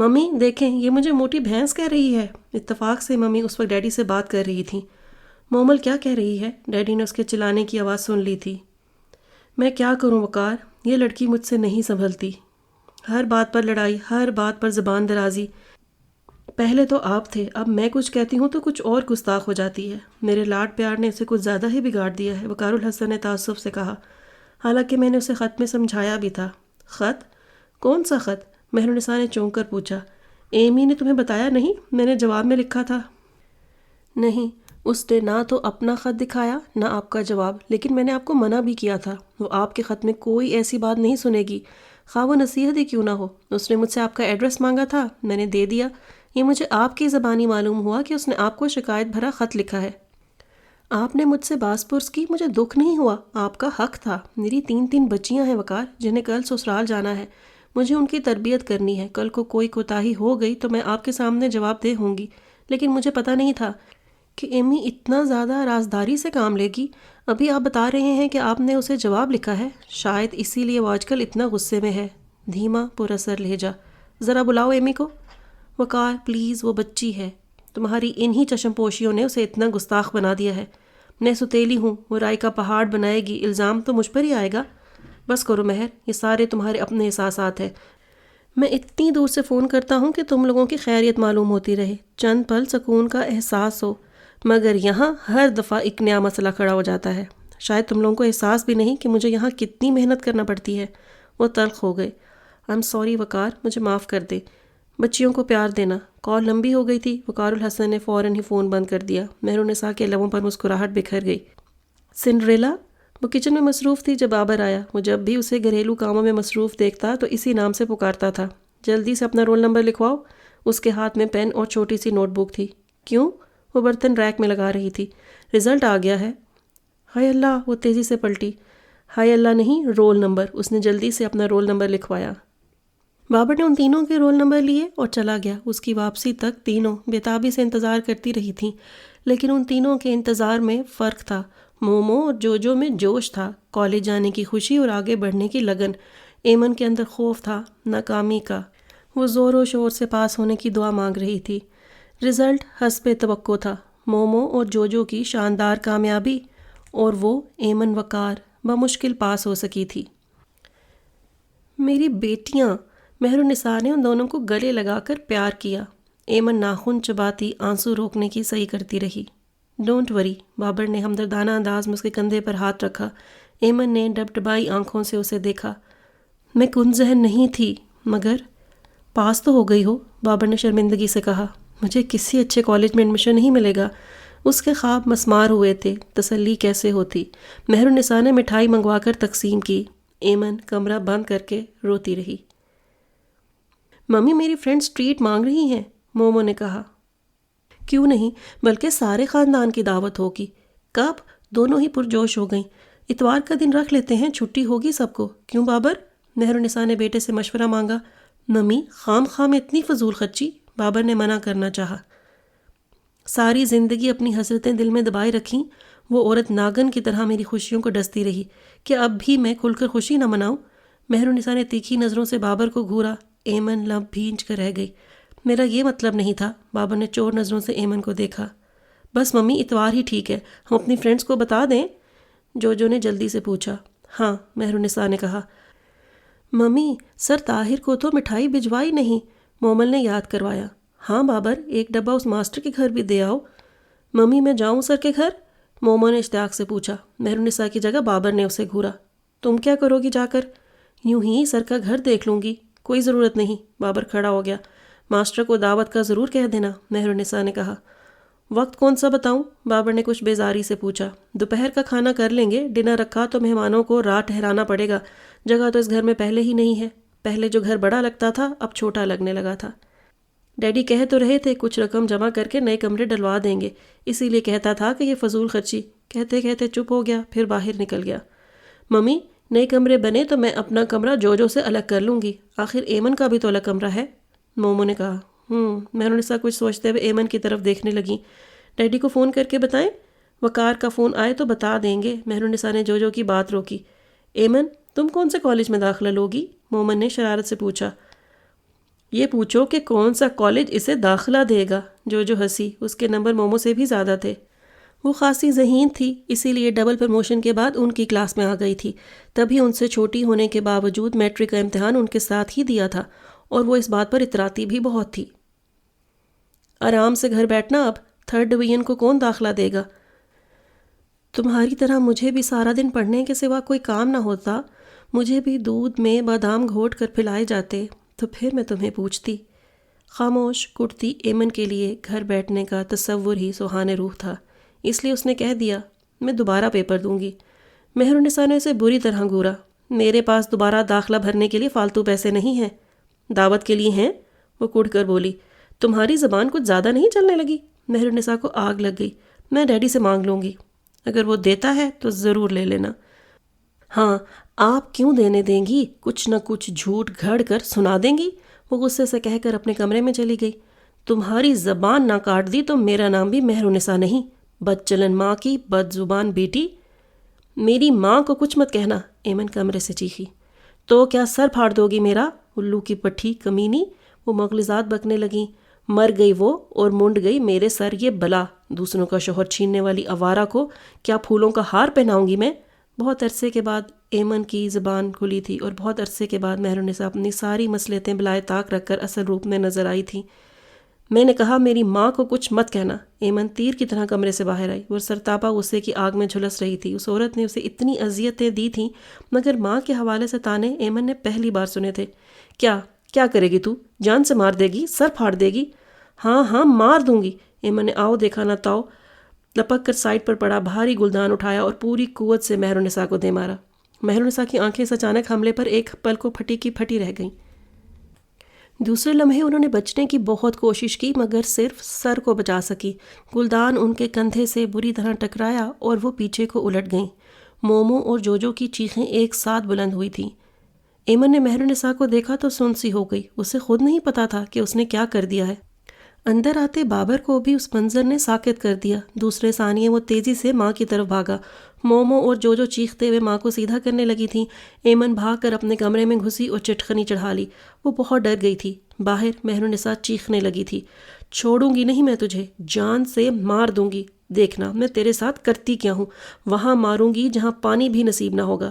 Mummy دیکھیں، یہ مجھے موٹی بھینس کہہ رہی ہے۔ اتفاق سے ممی اس وقت ڈیڈی سے بات کر رہی تھیں۔ مومل کیا کہہ رہی ہے؟ ڈیڈی نے اس کے چلانے کی آواز سن لی تھی۔ میں کیا کروں وقار، یہ لڑکی مجھ سے نہیں سنبھلتی، ہر بات پر لڑائی، ہر بات پر زبان درازی۔ پہلے تو آپ تھے، اب میں کچھ کہتی ہوں تو کچھ اور گستاخ ہو جاتی ہے۔ میرے لاڈ پیار نے اسے کچھ زیادہ ہی بگاڑ دیا ہے، وقار الحسن نے تعصب سے کہا۔ حالانکہ میں نے اسے خط میں سمجھایا بھی تھا۔ خط؟ کون سا خط؟ مہر النساء نے چونک کر پوچھا۔ ایمی نے تمہیں بتایا نہیں؟ میں نے جواب میں لکھا تھا۔ نہیں، اس نے نہ تو اپنا خط دکھایا نہ آپ کا جواب، لیکن میں نے آپ کو منع بھی کیا تھا، وہ آپ کے خط میں کوئی ایسی بات نہیں سنے گی، خواہ وہ نصیحت ہی کیوں نہ ہو۔ اس نے مجھ سے آپ کا ایڈریس مانگا تھا، میں نے دے دیا۔ یہ مجھے آپ کی زبانی معلوم ہوا کہ اس نے آپ کو شکایت بھرا خط لکھا ہے۔ آپ نے مجھ سے باز پرس کی، مجھے دکھ نہیں ہوا، آپ کا حق تھا۔ میری 3 بچیاں ہیں وقار، جنہیں کل سسرال جانا ہے، مجھے ان کی تربیت کرنی ہے۔ کل کو کوئی کوتاہی ہو گئی تو میں آپ کے سامنے جواب دہ ہوں گی، لیکن مجھے پتہ نہیں تھا کہ ایمی اتنا زیادہ رازداری سے کام لے گی۔ ابھی آپ بتا رہے ہیں کہ آپ نے اسے جواب لکھا ہے، شاید اسی لیے وہ آج کل اتنا غصے میں ہے۔ دھیما پر اثر لہجہ، ذرا بلاؤ ایمی کو۔ وقار پلیز، وہ بچی ہے، تمہاری انہی چشم پوشیوں نے اسے اتنا گستاخ بنا دیا ہے۔ میں ستیلی ہوں، وہ رائی کا پہاڑ بنائے گی، الزام تو مجھ پر ہی آئے گا۔ بس کرو مہر، یہ سارے تمہارے اپنے احساسات ہیں۔ میں اتنی دور سے فون کرتا ہوں کہ تم لوگوں کی خیریت معلوم ہوتی رہے، چند پل سکون کا احساس ہو، مگر یہاں ہر دفعہ ایک نیا مسئلہ کھڑا ہو جاتا ہے۔ شاید تم لوگوں کو احساس بھی نہیں کہ مجھے یہاں کتنی محنت کرنا پڑتی ہے۔ وہ تلخ ہو گئے۔ I'm sorry وقار، مجھے معاف کر دے، بچیوں کو پیار دینا۔ کال لمبی ہو گئی تھی، وقار الحسن نے فوراً ہی فون بند کر دیا۔ مہر النساء کے لبوں پر مسکراہٹ بکھر گئی۔ سنڈریلا؟ وہ کچن میں مصروف تھی جب بابر آیا۔ وہ جب بھی اسے گھریلو کاموں میں مصروف دیکھتا تو اسی نام سے پکارتا تھا۔ جلدی سے اپنا رول نمبر لکھواؤ۔ اس کے ہاتھ میں پین اور چھوٹی سی نوٹ بک تھی۔ کیوں؟ وہ برتن ریک میں لگا رہی تھی۔ رزلٹ آ گیا ہے۔ ہائے اللہ! وہ تیزی سے پلٹی۔ ہائے اللہ نہیں، رول نمبر۔ اس نے جلدی سے اپنا رول نمبر لکھوایا۔ بابر نے ان تینوں کے رول نمبر لیے اور چلا گیا۔ اس کی واپسی تک تینوں بےتابی سے انتظار کرتی رہی تھیں، لیکن ان تینوں کے انتظار میں فرق تھا۔ مومو اور جوجو میں جوش تھا، کالج جانے کی خوشی اور آگے بڑھنے کی لگن۔ ایمن کے اندر خوف تھا، ناکامی کا۔ وہ زور و شور سے پاس ہونے کی دعا مانگ رہی تھی۔ رزلٹ حسب توقع تھا، مومو اور جوجو کی شاندار کامیابی، اور وہ ایمن وقار بمشکل پاس ہو سکی تھی۔ میری بیٹیاں! مہر النساء نے ان دونوں کو گلے لگا کر پیار کیا۔ ایمن ناخن چباتی آنسو روکنے کی صحیح کرتی رہی۔ ڈونٹ وری، بابر نے ہمدردانہ انداز میں اس کے کندھے پر ہاتھ رکھا۔ ایمن نے ڈبڈبائی آنکھوں سے اسے دیکھا۔ میں کن ذہن نہیں تھی، مگر پاس تو ہو گئی ہو، بابر نے شرمندگی سے کہا۔ مجھے کسی اچھے کالج میں ایڈمیشن نہیں ملے گا۔ اس کے خواب مسمار ہوئے تھے، تسلی کیسے ہوتی؟ مہر النساء نے مٹھائی منگوا کر تقسیم کی۔ ایمن کمرہ بند کر کے روتی رہی۔ ممی میری فرینڈز ٹریٹ مانگ رہی ہیں، مومو نے کہا۔ کیوں نہیں، بلکہ سارے خاندان کی دعوت ہوگی۔ کب؟ دونوں ہی پرجوش ہو گئیں۔ اتوار کا دن رکھ لیتے ہیں، چھٹی ہوگی سب کو۔ کیوں بابر؟ مہر النساء نے بیٹے سے مشورہ مانگا۔ ممی خام خام اتنی فضول خرچی، بابر نے منع کرنا چاہا۔ ساری زندگی اپنی حسرتیں دل میں دبائے رکھیں، وہ عورت ناگن کی طرح میری خوشیوں کو ڈستی رہی کہ اب بھی میں کھل کر خوشی نہ مناؤں۔ مہر النساء نے تیکھی نظروں سے بابر کو گھورا۔ ایمن لب بھینچ کر رہ گئی۔ میرا یہ مطلب نہیں تھا، بابر نے چور نظروں سے ایمن کو دیکھا۔ بس ممی اتوار ہی ٹھیک ہے، ہم اپنی فرینڈز کو بتا دیں؟ جوجو نے جلدی سے پوچھا۔ ہاں، مہر النساء نے کہا۔ ممی سر طاہر کو تو مٹھائی بھجوائی نہیں، مومل نے یاد کروایا۔ ہاں بابر، ایک ڈبہ اس ماسٹر کے گھر بھی دے آؤ۔ ممی میں جاؤں سر کے گھر؟ مومو نے اشتیاق سے پوچھا۔ مہر النساء کی جگہ بابر نے اسے گھورا۔ تم کیا کرو گی جا کر؟ یوں ہی سر کا گھر دیکھ لوں گی۔ کوئی ضرورت نہیں، بابر کھڑا ہو گیا۔ ماسٹر کو دعوت کا ضرور کہہ دینا، مہر النساء نے کہا۔ وقت کون سا بتاؤں؟ بابر نے کچھ بیزاری سے پوچھا۔ دوپہر کا کھانا کر لیں گے، ڈنر رکھا تو مہمانوں کو رات ٹھہرانا پڑے گا، جگہ تو اس گھر میں پہلے ہی نہیں ہے۔ پہلے جو گھر بڑا لگتا تھا اب چھوٹا لگنے لگا تھا۔ ڈیڈی کہہ تو رہے تھے کچھ رقم جمع کر کے نئے کمرے ڈلوا دیں گے، اسی لیے کہتا تھا کہ یہ فضول خرچی۔ کہتے کہتے چپ ہو گیا، پھر باہر نکل گیا۔ ممی نئے کمرے بنے تو میں اپنا کمرہ جوجو سے الگ کر لوں گی، آخر ایمن کا بھی تو الگ کمرہ ہے، مومو نے کہا۔ مہر النساء کچھ سوچتے ہوئے ایمن کی طرف دیکھنے لگیں۔ ڈیڈی کو فون کر کے بتائیں؟ وقار کا فون آئے تو بتا دیں گے، مہر النساء نے جوجو کی بات روکی۔ ایمن تم کون سے کالج میں داخلہ لوگی؟ مومن نے شرارت سے پوچھا۔ یہ پوچھو کہ کون سا کالج اسے داخلہ دے گا۔ جو ہنسی، اس کے نمبر مومو سے بھی زیادہ تھے۔ وہ خاصی ذہین تھی، اسی لیے ڈبل پروموشن کے بعد ان کی کلاس میں آ گئی تھی۔ تبھی ان سے چھوٹی ہونے کے باوجود میٹرک کا امتحان ان کے ساتھ ہی دیا تھا، اور وہ اس بات پر اتراتی بھی بہت تھی۔ آرام سے گھر بیٹھنا، اب 3rd ڈویژن کو کون داخلہ دے گا؟ تمہاری طرح مجھے بھی سارا دن پڑھنے کے سوا کوئی کام نہ ہوتا، مجھے بھی دودھ میں بادام گھوٹ کر پلائے جاتے تو پھر میں تمہیں پوچھتی۔ خاموش کڑتی ایمن کے لیے گھر بیٹھنے کا تصور ہی سہانے روح تھا، اس لیے اس نے کہہ دیا، میں دوبارہ پیپر دوں گی۔ مہرالنساء نے اسے بری طرح گھورا۔ میرے پاس دوبارہ داخلہ بھرنے کے لیے فالتو پیسے نہیں ہیں۔ دعوت کے لیے ہیں؟ وہ کڑ کر بولی۔ تمہاری زبان کچھ زیادہ نہیں چلنے لگی؟ مہرالنساء کو آگ لگ گئی۔ میں ڈیڈی سے مانگ لوں گی، اگر وہ دیتا ہے تو ضرور لے لینا۔ ہاں، آپ کیوں دینے دیں گی؟ کچھ نہ کچھ جھوٹ گھڑ کر سنا دیں گی، وہ غصے سے کہہ کر اپنے کمرے میں چلی گئی۔ تمہاری زبان نہ کاٹ دی تو میرا نام بھی مہرالنساء نہیں، بد چلن ماں کی بد زبان بیٹی۔ میری ماں کو کچھ مت کہنا، ایمن کمرے سے چیخی۔ تو کیا سر پھاڑ دو گی میرا، الو کی پٹھی کمینی؟ وہ مغلظات بکنے لگیں۔ مر گئی وہ اور منڈ گئی میرے سر یہ بلا، دوسروں کا شوہر چھیننے والی آوارہ کو کیا پھولوں کا ہار پہناؤں گی میں؟ بہت عرصے کے بعد ایمن کی زبان کھلی تھی، اور بہت عرصے کے بعد مہرالنساء اپنی ساری مصلحتیں بلائے طاق رکھ کر اصل روپ میں نظر آئی تھی۔ میں نے کہا میری ماں کو کچھ مت کہنا۔ ایمن تیر کی طرح کمرے سے باہر آئی، وہ سرتاپا غصے کی آگ میں جھلس رہی تھی۔ اس عورت نے اسے اتنی اذیتیں دی تھیں، مگر ماں کے حوالے سے تانے ایمن نے پہلی بار سنے تھے۔ کیا کرے گی تو؟ جان سے مار دے گی؟ سر پھاڑ دے گی؟ ہاں مار دوں گی۔ ایمن نے آؤ دیکھا نہ تاؤ لپک کر سائڈ پر پڑا بھاری گلدان اٹھایا اور پوری قوت سے مہرالنساء کو دے مارا۔ مہرالنساء کی آنکھیں اس اچانک حملے پر ایک پل کو پھٹی کی پھٹی رہ گئیں۔ دوسرے لمحے انہوں نے بچنے کی بہت کوشش کی، مگر صرف سر کو بچا سکی۔ گلدان ان کے کندھے سے بری طرح ٹکرایا اور وہ پیچھے کو الٹ گئیں۔ مومو اور جو کی چیخیں ایک ساتھ بلند ہوئی تھیں۔ ایمن نے مہرالنساء کو دیکھا تو سن سی ہو گئی، اسے خود نہیں پتا تھا کہ اس نے کیا کر دیا ہے۔ اندر آتے بابر کو بھی اس منظر نے ساکت کر دیا۔ دوسرے ثانیے وہ تیزی سے ماں کی طرف بھاگا۔ مومو اور جو چیختے ہوئے ماں کو سیدھا کرنے لگی تھیں۔ ایمن بھاگ کر اپنے کمرے میں گھسی اور چٹخنی چڑھا لی۔ وہ بہت ڈر گئی تھی۔ باہر مہرالنساء چیخنے لگی تھی، چھوڑوں گی نہیں میں تجھے، جان سے مار دوں گی، دیکھنا میں تیرے ساتھ کرتی کیا ہوں، وہاں ماروں گی جہاں پانی بھی نصیب نہ ہوگا۔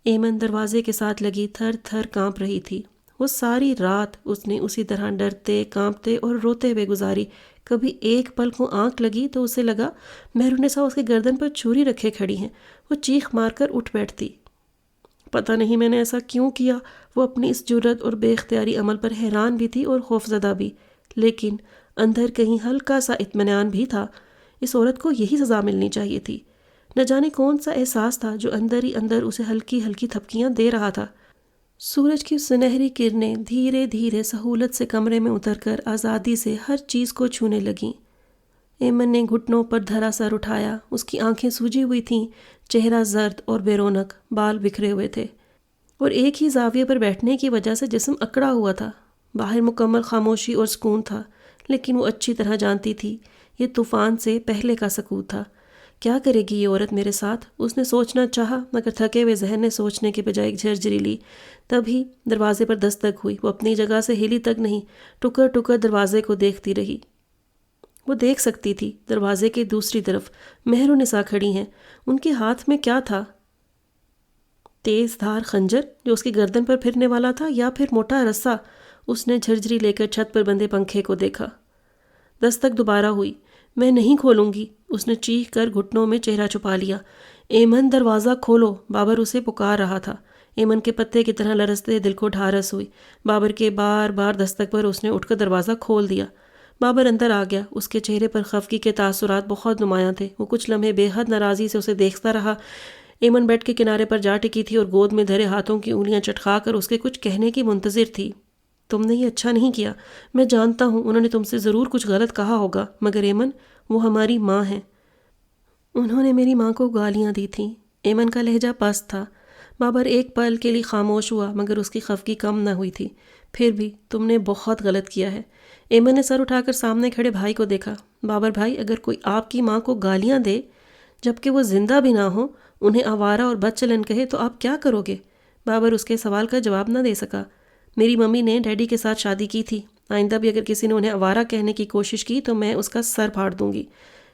ایمن دروازے کے ساتھ لگی تھر تھر کانپ رہی تھی۔ وہ ساری رات اس نے اسی طرح ڈرتے کانپتے اور روتے ہوئے گزاری۔ کبھی ایک پل کو آنکھ لگی تو اسے لگا مہرالنساء اس کے گردن پر چھری رکھے کھڑی ہیں۔ وہ چیخ مار کر اٹھ بیٹھتی۔ پتہ نہیں میں نے ایسا کیوں کیا۔ وہ اپنی اس جرت اور بے اختیاری عمل پر حیران بھی تھی اور خوفزدہ بھی، لیکن اندر کہیں ہلکا سا اطمینان بھی تھا۔ اس عورت کو یہی سزا ملنی چاہیے تھی۔ نہ جانے کون سا احساس تھا جو اندر ہی اندر اسے ہلکی ہلکی تھپکیاں دے رہا تھا۔ سورج کی سنہری کرنیں دھیرے دھیرے سہولت سے کمرے میں اتر کر آزادی سے ہر چیز کو چھونے لگیں۔ ایمن نے گھٹنوں پر دھرا سر اٹھایا۔ اس کی آنکھیں سوجی ہوئی تھیں، چہرہ زرد اور بے رونق، بال بکھرے ہوئے تھے، اور ایک ہی زاویے پر بیٹھنے کی وجہ سے جسم اکڑا ہوا تھا۔ باہر مکمل خاموشی اور سکون تھا، لیکن وہ اچھی طرح جانتی تھی یہ طوفان سے پہلے کا سکوت تھا۔ کیا کرے گی یہ عورت میرے ساتھ؟ اس نے سوچنا چاہا، مگر تھکے ہوئے ذہن نے سوچنے کے بجائے ایک جھرجری لی۔ تبھی دروازے پر دستک ہوئی۔ وہ اپنی جگہ سے ہلی تک نہیں، ٹکر ٹکر دروازے کو دیکھتی رہی۔ وہ دیکھ سکتی تھی دروازے کے دوسری طرف مہرالنساء کھڑی ہیں۔ ان کے ہاتھ میں کیا تھا؟ تیز دھار خنجر جو اس کی گردن پر پھرنے والا تھا، یا پھر موٹا رسا؟ اس نے جھرجری لے کر چھت پر بندے پنکھے کو دیکھا۔ دستک دوبارہ ہوئی۔ میں نہیں کھولوں گی، اس نے چیخ کر گھٹنوں میں چہرہ چھپا لیا۔ ایمن دروازہ کھولو، بابر اسے پکار رہا تھا۔ ایمن کے پتے کی طرح لرزتے دل کو ڈھارس ہوئی۔ بابر کے بار بار دستک پر اس نے اٹھ کر دروازہ کھول دیا۔ بابر اندر آ گیا۔ اس کے چہرے پر خفگی کے تاثرات بہت نمایاں تھے۔ وہ کچھ لمحے بے حد ناراضی سے اسے دیکھتا رہا۔ ایمن بیڈ کے کنارے پر جا ٹکی تھی اور گود میں دھرے ہاتھوں کی انگلیاں چٹکا کر اس کے کچھ کہنے کی منتظر تھی۔ تم نے یہ اچھا نہیں کیا، میں جانتا ہوں انہوں نے تم سے ضرور کچھ غلط کہا ہوگا، مگر ایمن وہ ہماری ماں ہیں۔ انہوں نے میری ماں کو گالیاں دی تھیں۔ ایمن کا لہجہ پست تھا۔ بابر ایک پل کے لیے خاموش ہوا، مگر اس کی خفگی کم نہ ہوئی تھی۔ پھر بھی تم نے بہت غلط کیا ہے۔ ایمن نے سر اٹھا کر سامنے کھڑے بھائی کو دیکھا۔ بابر بھائی، اگر کوئی آپ کی ماں کو گالیاں دے جبکہ وہ زندہ بھی نہ ہو، انہیں آوارہ اور بد چلن کہے، تو آپ کیا کرو گے؟ بابر اس کے سوال کا جواب نہ دے سکا۔ میری ممی نے ڈیڈی کے ساتھ شادی کی تھی، آئندہ بھی اگر کسی نے انہیں آوارہ کہنے کی کوشش کی تو میں اس کا سر پھاڑ دوں گی۔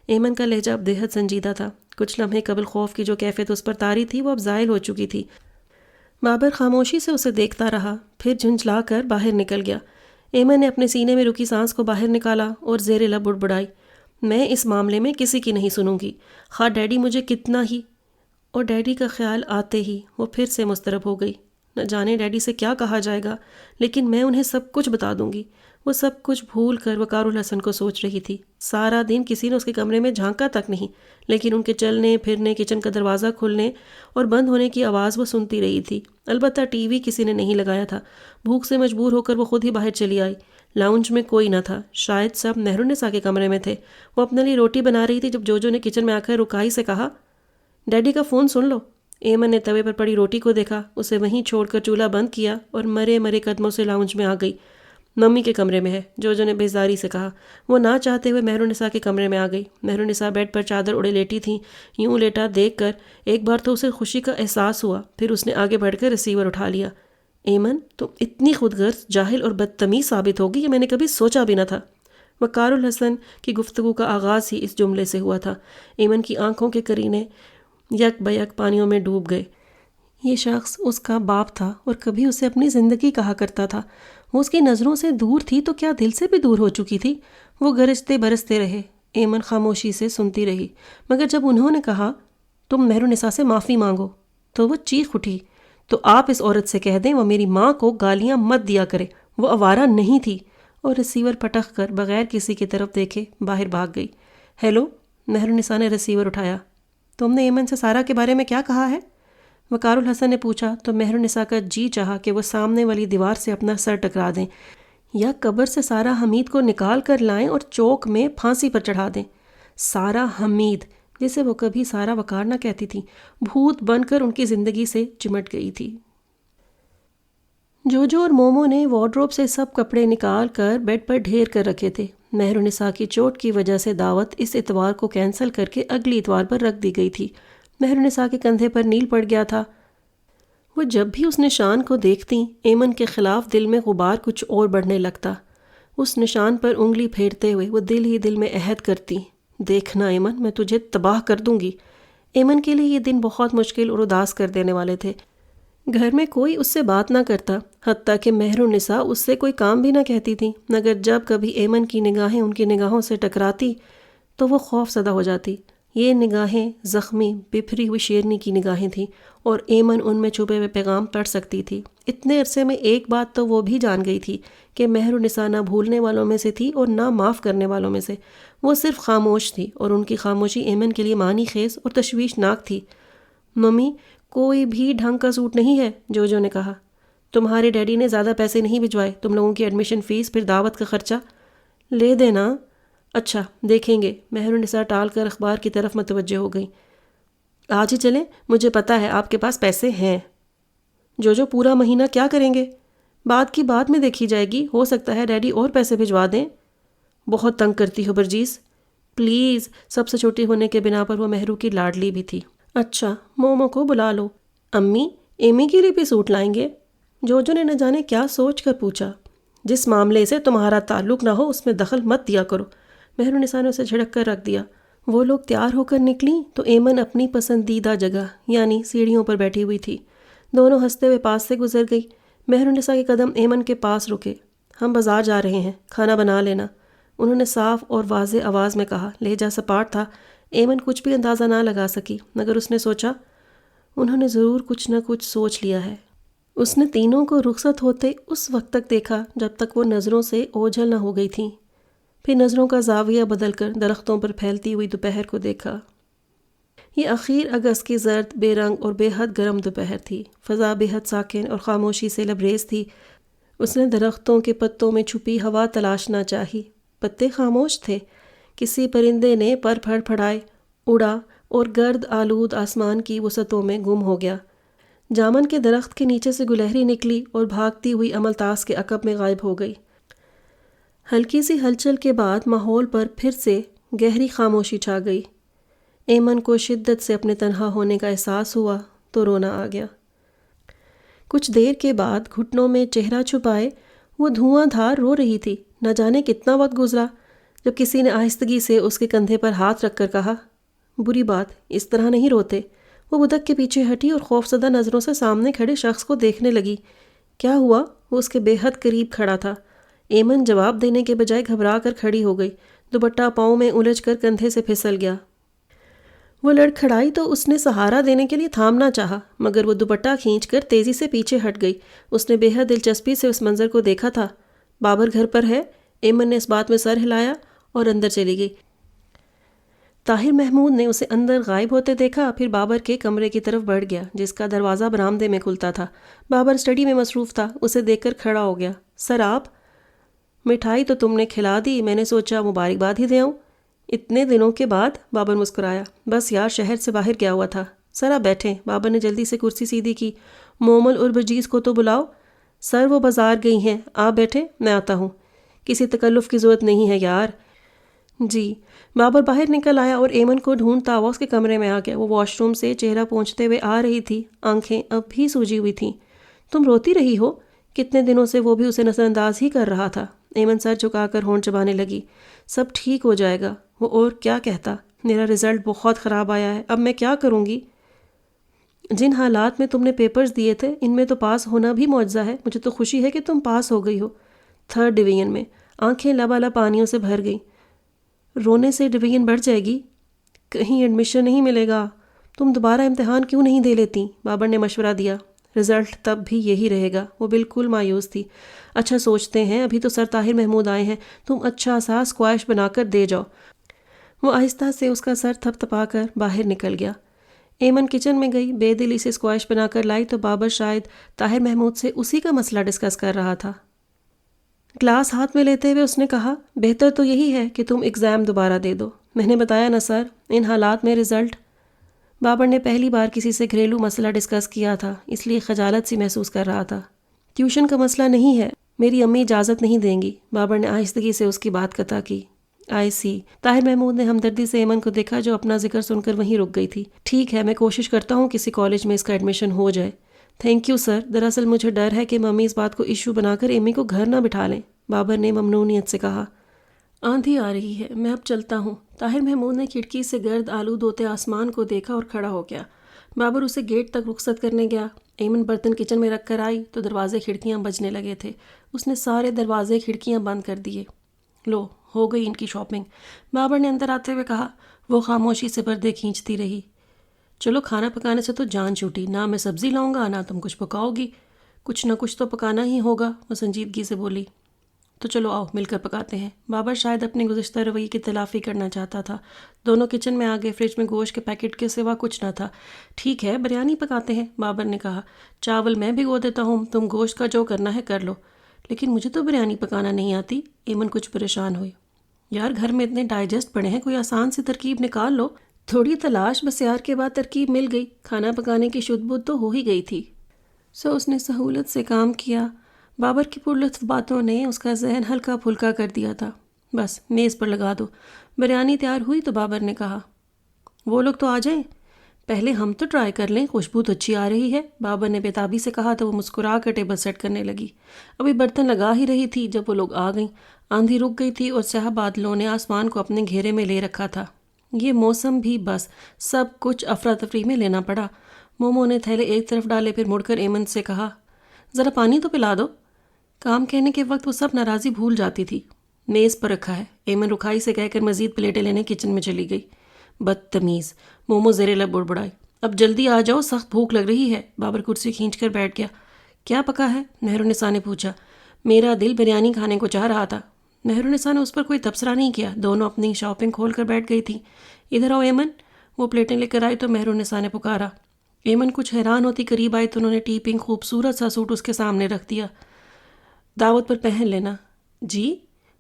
ایمن کا لہجہ اب بے حد سنجیدہ تھا۔ کچھ لمحے قبل خوف کی جو کیفیت اس پر طاری تھی وہ اب زائل ہو چکی تھی۔ بابر خاموشی سے اسے دیکھتا رہا، پھر جھنجھلا کر باہر نکل گیا۔ ایمن نے اپنے سینے میں رکی سانس کو باہر نکالا اور زیر لب بڑبڑائی، میں اس معاملے میں کسی کی نہیں سنوں گی، خواہ ڈیڈی مجھے کتنا ہی۔ اور ڈیڈی کا خیال آتے ہی وہ پھر سے مضطرب ہو گئی۔ نہ جانے ڈیڈی سے کیا کہا جائے گا، لیکن میں انہیں سب کچھ بتا دوں گی۔ وہ سب کچھ بھول کر وقار الحسن کو سوچ رہی تھی۔ سارا دن کسی نے اس کے کمرے میں جھانکا تک نہیں، لیکن ان کے چلنے پھرنے، کچن کا دروازہ کھلنے اور بند ہونے کی آواز وہ سنتی رہی تھی۔ البتہ ٹی وی کسی نے نہیں لگایا تھا۔ بھوک سے مجبور ہو کر وہ خود ہی باہر چلی آئی۔ لاؤنج میں کوئی نہ تھا، شاید سب مہرالنساء کے کمرے میں تھے۔ وہ اپنے لیے روٹی بنا رہی تھی جب جوجو نے کچن میں آ کر رکائی سے کہا، ڈیڈی کا فون سن لو۔ ایمن نے توے پر پڑی روٹی کو دیکھا، اسے وہیں چھوڑ کر چولہا بند کیا اور مرے مرے قدموں سے لاؤنج میں آ گئی۔ ممی کے کمرے میں ہے، جوجو نے بیزاری سے کہا۔ وہ نہ چاہتے ہوئے مہرالنساء کے کمرے میں آ گئی۔ مہرالنساء بیڈ پر چادر اڑے لیٹی تھیں۔ یوں لیٹا دیکھ کر ایک بار تو اسے خوشی کا احساس ہوا، پھر اس نے آگے بڑھ کر ریسیور اٹھا لیا۔ ایمن، تم اتنی خود غرض، جاہل اور بدتمیز ثابت ہوگی، یہ میں نے کبھی سوچا بھی نہ تھا۔ وقار الحسن کی گفتگو کا آغاز ہی اس جملے سے ہوا تھا۔ ایمن کی آنکھوں کے کرینے یک بیک پانیوں میں ڈوب گئے۔ یہ شخص اس کا باپ تھا اور کبھی اسے اپنی زندگی کہا کرتا تھا۔ وہ اس کی نظروں سے دور تھی تو کیا دل سے بھی دور ہو چکی تھی؟ وہ گرجتے برستے رہے۔ ایمن خاموشی سے سنتی رہی، مگر جب انہوں نے کہا تم مہرالنساء سے معافی مانگو تو وہ چیخ اٹھی، تو آپ اس عورت سے کہہ دیں وہ میری ماں کو گالیاں مت دیا کرے، وہ آوارہ نہیں تھی، اور ریسیور پٹخ کر بغیر کسی کی طرف دیکھے باہر بھاگ گئی۔ ہیلو، مہرالنساء نے ریسیور اٹھایا۔ تم نے ایمن سے سارا کے بارے میں کیا کہا ہے؟ وقار الحسن نے پوچھا تو مہرالنساء کا جی چاہا کہ وہ سامنے والی دیوار سے اپنا سر ٹکرا دیں یا قبر سے سارا حمید کو نکال کر لائیں اور چوک میں پھانسی پر چڑھا دیں۔ سارا حمید، جسے وہ کبھی سارا وقار نہ کہتی تھی، بھوت بن کر ان کی زندگی سے چمٹ گئی تھی۔ جوجو اور مومو نے وارڈروب سے سب کپڑے نکال کر بیڈ پر ڈھیر کر رکھے تھے۔ مہرالنساء کی چوٹ کی وجہ سے دعوت اس اتوار کو کینسل کر کے اگلی اتوار پر رکھ دی گئی تھی۔ مہرالنساء کے کندھے پر نیل پڑ گیا تھا۔ وہ جب بھی اس نشان کو دیکھتی، ایمن کے خلاف دل میں غبار کچھ اور بڑھنے لگتا۔ اس نشان پر انگلی پھیرتے ہوئے وہ دل ہی دل میں عہد کرتی، دیکھنا ایمن، میں تجھے تباہ کر دوں گی۔ ایمن کے لیے یہ دن بہت مشکل اور اداس کر دینے والے تھے۔ گھر میں کوئی اس سے بات نہ کرتا، حتیٰ کہ مہرالنساء اس سے کوئی کام بھی نہ کہتی تھی، مگر جب کبھی ایمن کی نگاہیں ان کی نگاہوں سے ٹکراتی تو وہ خوف زدہ ہو جاتی۔ یہ نگاہیں زخمی، بپھری ہوئی شیرنی کی نگاہیں تھیں، اور ایمن ان میں چھپے ہوئے پیغام پڑھ سکتی تھی۔ اتنے عرصے میں ایک بات تو وہ بھی جان گئی تھی کہ مہرالنساء نہ بھولنے والوں میں سے تھی اور نہ معاف کرنے والوں میں سے، وہ صرف خاموش تھی، اور ان کی خاموشی ایمن کے لیے معنی خیز اور تشویشناک تھی۔ ممی، کوئی بھی ڈھنگ کا سوٹ نہیں ہے، جوجو نے کہا۔ تمہارے ڈیڈی نے زیادہ پیسے نہیں بھجوائے، تم لوگوں کی ایڈمیشن فیس پھر دعوت کا خرچہ لے دینا۔ اچھا، دیکھیں گے۔ مہرالنساء ٹال کر اخبار کی طرف متوجہ ہو گئی۔ آج ہی چلیں، مجھے پتہ ہے آپ کے پاس پیسے ہیں۔ جوجو، پورا مہینہ کیا کریں گے؟ بعد کی بات میں دیکھی جائے گی، ہو سکتا ہے ڈیڈی اور پیسے بھجوا دیں۔ بہت تنگ کرتی ہو برجیز، پلیز۔ سب سے چھوٹی ہونے کے بنا پر وہ مہرو کی لاڈلی بھی تھی۔ اچھا، مومو کو بلا لو۔ امی، ایمی کے لیے بھی سوٹ لائیں گے؟ جوجو نے نہ جانے کیا سوچ کر پوچھا۔ جس معاملے سے تمہارا تعلق نہ ہو اس میں دخل مت دیا کرو، مہرالنساء نے اسے جھڑک کر رکھ دیا۔ وہ لوگ تیار ہو کر نکلیں تو ایمن اپنی پسندیدہ جگہ یعنی سیڑھیوں پر بیٹھی ہوئی تھی۔ دونوں ہنستے ہوئے پاس سے گزر گئی۔ مہرالنساء کے قدم ایمن کے پاس رکے۔ ہم بازار جا رہے ہیں، کھانا بنا لینا، انہوں نے صاف اور واضح آواز میں کہا۔ لہجہ سپاٹ تھا، ایمن کچھ بھی اندازہ نہ لگا سکی، مگر اس نے سوچا انہوں نے ضرور کچھ نہ کچھ سوچ لیا ہے۔ اس نے تینوں کو رخصت ہوتے اس وقت تک دیکھا جب تک وہ نظروں سے اوجھل نہ ہو گئی تھیں، پھر نظروں کا زاویہ بدل کر درختوں پر پھیلتی ہوئی دوپہر کو دیکھا۔ یہ اخیر اگست کی زرد، بے رنگ اور بے حد گرم دوپہر تھی۔ فضا بے حد ساکن اور خاموشی سے لبریز تھی۔ اس نے درختوں کے پتوں میں چھپی ہوا تلاشنا چاہی۔ پتے خاموش تھے۔ کسی پرندے نے پر پھڑ پھڑائے، اڑا اور گرد آلود آسمان کی وسعتوں میں گم ہو گیا۔ جامن کے درخت کے نیچے سے گلہری نکلی اور بھاگتی ہوئی املتاس کے عقب میں غائب ہو گئی۔ ہلکی سی ہلچل کے بعد ماحول پر پھر سے گہری خاموشی چھا گئی۔ ایمن کو شدت سے اپنے تنہا ہونے کا احساس ہوا تو رونا آ گیا۔ کچھ دیر کے بعد گھٹنوں میں چہرہ چھپائے وہ دھواں دھار رو رہی تھی۔ نہ جانے کتنا وقت گزرا جب کسی نے آہستگی سے اس کے کندھے پر ہاتھ رکھ کر کہا، بری بات، اس طرح نہیں روتے۔ وہ بدک کے پیچھے ہٹی اور خوفزدہ نظروں سے سامنے کھڑے شخص کو دیکھنے لگی۔ کیا ہوا؟ وہ اس کے بے حد قریب کھڑا تھا۔ ایمن جواب دینے کے بجائے گھبرا کر کھڑی ہو گئی۔ دوپٹہ پاؤں میں الجھ کر کندھے سے پھسل گیا۔ وہ لڑکھڑائی تو اس نے سہارا دینے کے لیے تھامنا چاہا، مگر وہ دوپٹہ کھینچ کر تیزی سے پیچھے ہٹ گئی۔ اس نے بے حد دلچسپی سے اس منظر کو دیکھا تھا۔ بابر گھر پر ہے؟ ایمن نے اس بات میں سر ہلایا اور اندر چلی گئی۔ طاہر محمود نے اسے اندر غائب ہوتے دیکھا، پھر بابر کے کمرے کی طرف بڑھ گیا جس کا دروازہ برآمدے میں کھلتا تھا۔ بابر اسٹڈی میں مصروف تھا، اسے دیکھ کر کھڑا ہو گیا۔ سر آپ؟ مٹھائی تو تم نے کھلا دی، میں نے سوچا مبارکباد ہی دے آؤں۔ اتنے دنوں کے بعد؟ بابر مسکرایا۔ بس یار، شہر سے باہر گیا ہوا تھا۔ سر آپ بیٹھیں۔ بابر نے جلدی سے کرسی سیدھی کی۔ مومل اور برجیز کو تو بلاؤ۔ سر وہ بازار گئی ہیں، آپ بیٹھیں، میں آتا ہوں۔ کسی تکلف کی ضرورت نہیں ہے یار۔ جی۔ بابر باہر نکل آیا اور ایمن کو ڈھونڈتا ہوا اس کے کمرے میں آ گیا۔ وہ واش روم سے چہرہ پونچھتے ہوئے آ رہی تھی، آنکھیں اب بھی سوجی ہوئی تھیں۔ تم روتی رہی ہو؟ کتنے دنوں سے وہ بھی اسے نظر انداز ہی کر رہا تھا۔ ایمن سر جھکا کر ہونٹ چبانے لگی۔ سب ٹھیک ہو جائے گا۔ وہ اور کیا کہتا؟ میرا رزلٹ بہت خراب آیا ہے، اب میں کیا کروں گی؟ جن حالات میں تم نے پیپرز دیے تھے ان میں تو پاس ہونا بھی معجزہ ہے۔ مجھے تو خوشی ہے کہ تم پاس ہو گئی ہو، 3rd ڈویژن میں۔ آنکھیں لبالب پانیوں سے بھر گئیں۔ رونے سے ڈویژن بڑھ جائے گی؟ کہیں ایڈمیشن نہیں ملے گا؟ تم دوبارہ امتحان کیوں نہیں دے لیتی؟ بابر نے مشورہ دیا۔ رزلٹ تب بھی یہی رہے گا۔ وہ بالکل مایوس تھی۔ اچھا سوچتے ہیں، ابھی تو سر طاہر محمود آئے ہیں، تم اچھا سا اسکواش بنا کر دے جاؤ۔ وہ آہستہ سے اس کا سر تھپ تھپا کر باہر نکل گیا۔ ایمن کچن میں گئی، بے دلی سے اسکواش بنا کر لائی تو بابر شاید طاہر محمود سے اسی کا مسئلہ ڈسکس کر رہا تھا۔ گلاس ہاتھ میں لیتے ہوئے اس نے کہا، بہتر تو یہی ہے کہ تم ایگزام دوبارہ دے دو۔ میں نے بتایا نا سر، ان حالات میں رزلٹ۔ بابر نے پہلی بار کسی سے گھریلو مسئلہ ڈسکس کیا تھا، اس لیے خجالت سی محسوس کر رہا تھا۔ ٹیوشن کا مسئلہ نہیں ہے، میری امی اجازت نہیں دیں گی۔ بابر نے آہستگی سے اس کی بات قطع کی۔ آئی سی۔ طاہر محمود نے ہمدردی سے ایمن کو دیکھا جو اپنا ذکر سن کر وہیں رک گئی تھی۔ ٹھیک ہے، میں کوشش کرتا ہوں کسی کالج میں اس کا ایڈمیشن ہو جائے۔ تھینک یو سر، دراصل مجھے ڈر ہے کہ ممی اس بات کو ایشو بنا کر ایمی کو گھر نہ بٹھا لیں۔ بابر نے ممنونیت سے کہا۔ آندھی آ رہی ہے، میں اب چلتا ہوں۔ طاہر محمود نے کھڑکی سے گرد آلود ہوتے آسمان کو دیکھا اور کھڑا ہو گیا۔ بابر اسے گیٹ تک رخصت کرنے گیا۔ ایمن برتن کچن میں رکھ کر آئی تو دروازے کھڑکیاں بجنے لگے تھے۔ اس نے سارے دروازے کھڑکیاں بند کر دیے۔ لو، ہو گئی ان کی شاپنگ، بابر نے اندر آتے ہوئے کہا۔ وہ خاموشی سے پردے کھینچتی رہی۔ چلو، کھانا پکانے سے تو جان چھوٹی، نہ میں سبزی لاؤں گا نہ تم کچھ پکاؤ گی۔ کچھ نہ کچھ تو پکانا ہی ہوگا، وہ سنجیدگی سے بولی۔ تو چلو آؤ مل کر پکاتے ہیں۔ بابر شاید اپنے گزشتہ رویے کی تلافی کرنا چاہتا تھا۔ دونوں کچن میں آگے، فریج میں گوشت کے پیکٹ کے سوا کچھ نہ تھا۔ ٹھیک ہے، بریانی پکاتے ہیں، بابر نے کہا۔ چاول میں بھگو دیتا ہوں، تم گوشت کا جو کرنا ہے کر لو۔ لیکن مجھے تو بریانی پکانا نہیں آتی، ایمن کچھ پریشان ہوئی۔ یار، گھر میں اتنے ڈائجسٹ پڑے ہیں، کوئی آسان سی ترکیب نکال لو۔ تھوڑی تلاش بس یار کے بعد ترکیب مل گئی۔ کھانا پکانے کی شدھ بدھ تو ہو ہی گئی تھی، سو اس نے سہولت سے کام کیا۔ بابر کی پرلطف باتوں نے اس کا ذہن ہلکا پھلکا کر دیا تھا۔ بس میز پر لگا دو۔ بریانی تیار ہوئی تو بابر نے کہا، وہ لوگ تو آ جائیں، پہلے ہم تو ٹرائی کر لیں، خوشبو تو اچھی آ رہی ہے، بابر نے بےتابی سے کہا تو وہ مسکرا کر ٹیبل سیٹ کرنے لگی۔ ابھی برتن لگا ہی رہی تھی جب وہ لوگ آ گئیں۔ آندھی رک گئی تھی اور سیاہ بادلوں نے آسمان کو اپنے گھیرے میں لے رکھا تھا۔ یہ موسم بھی بس سب کچھ افراتفری میں لینا پڑا۔ مومو نے تھیلے ایک طرف ڈالے، پھر مڑ کر ایمن سے کہا، ذرا پانی تو پلا دو۔ کام کہنے کے وقت وہ سب ناراضی بھول جاتی تھی۔ میز پر رکھا ہے، ایمن رکھائی سے کہہ کر مزید پلیٹیں لینے کچن میں چلی گئی۔ بدتمیز، مومو زیر لب بڑبڑائی۔ اب جلدی آ جاؤ، سخت بھوک لگ رہی ہے۔ بابر کرسی کھینچ کر بیٹھ گیا۔ کیا پکا ہے؟ مہرالنساء نے پوچھا۔ میرا دل بریانی کھانے کو چاہ رہا تھا۔ مہرالنساء نے اس پر کوئی تبصرہ نہیں کیا، دونوں اپنی شاپنگ کھول کر بیٹھ گئی تھیں۔ ادھر آؤ ایمن۔ وہ پلیٹیں لے کر آئی تو مہرالنساء نے پکارا۔ ایمن کچھ حیران ہوتی قریب آئی تو انہوں نے ٹی پنک خوبصورت سا سوٹ اس کے سامنے رکھ دیا۔ دعوت پر پہن لینا۔ جی؟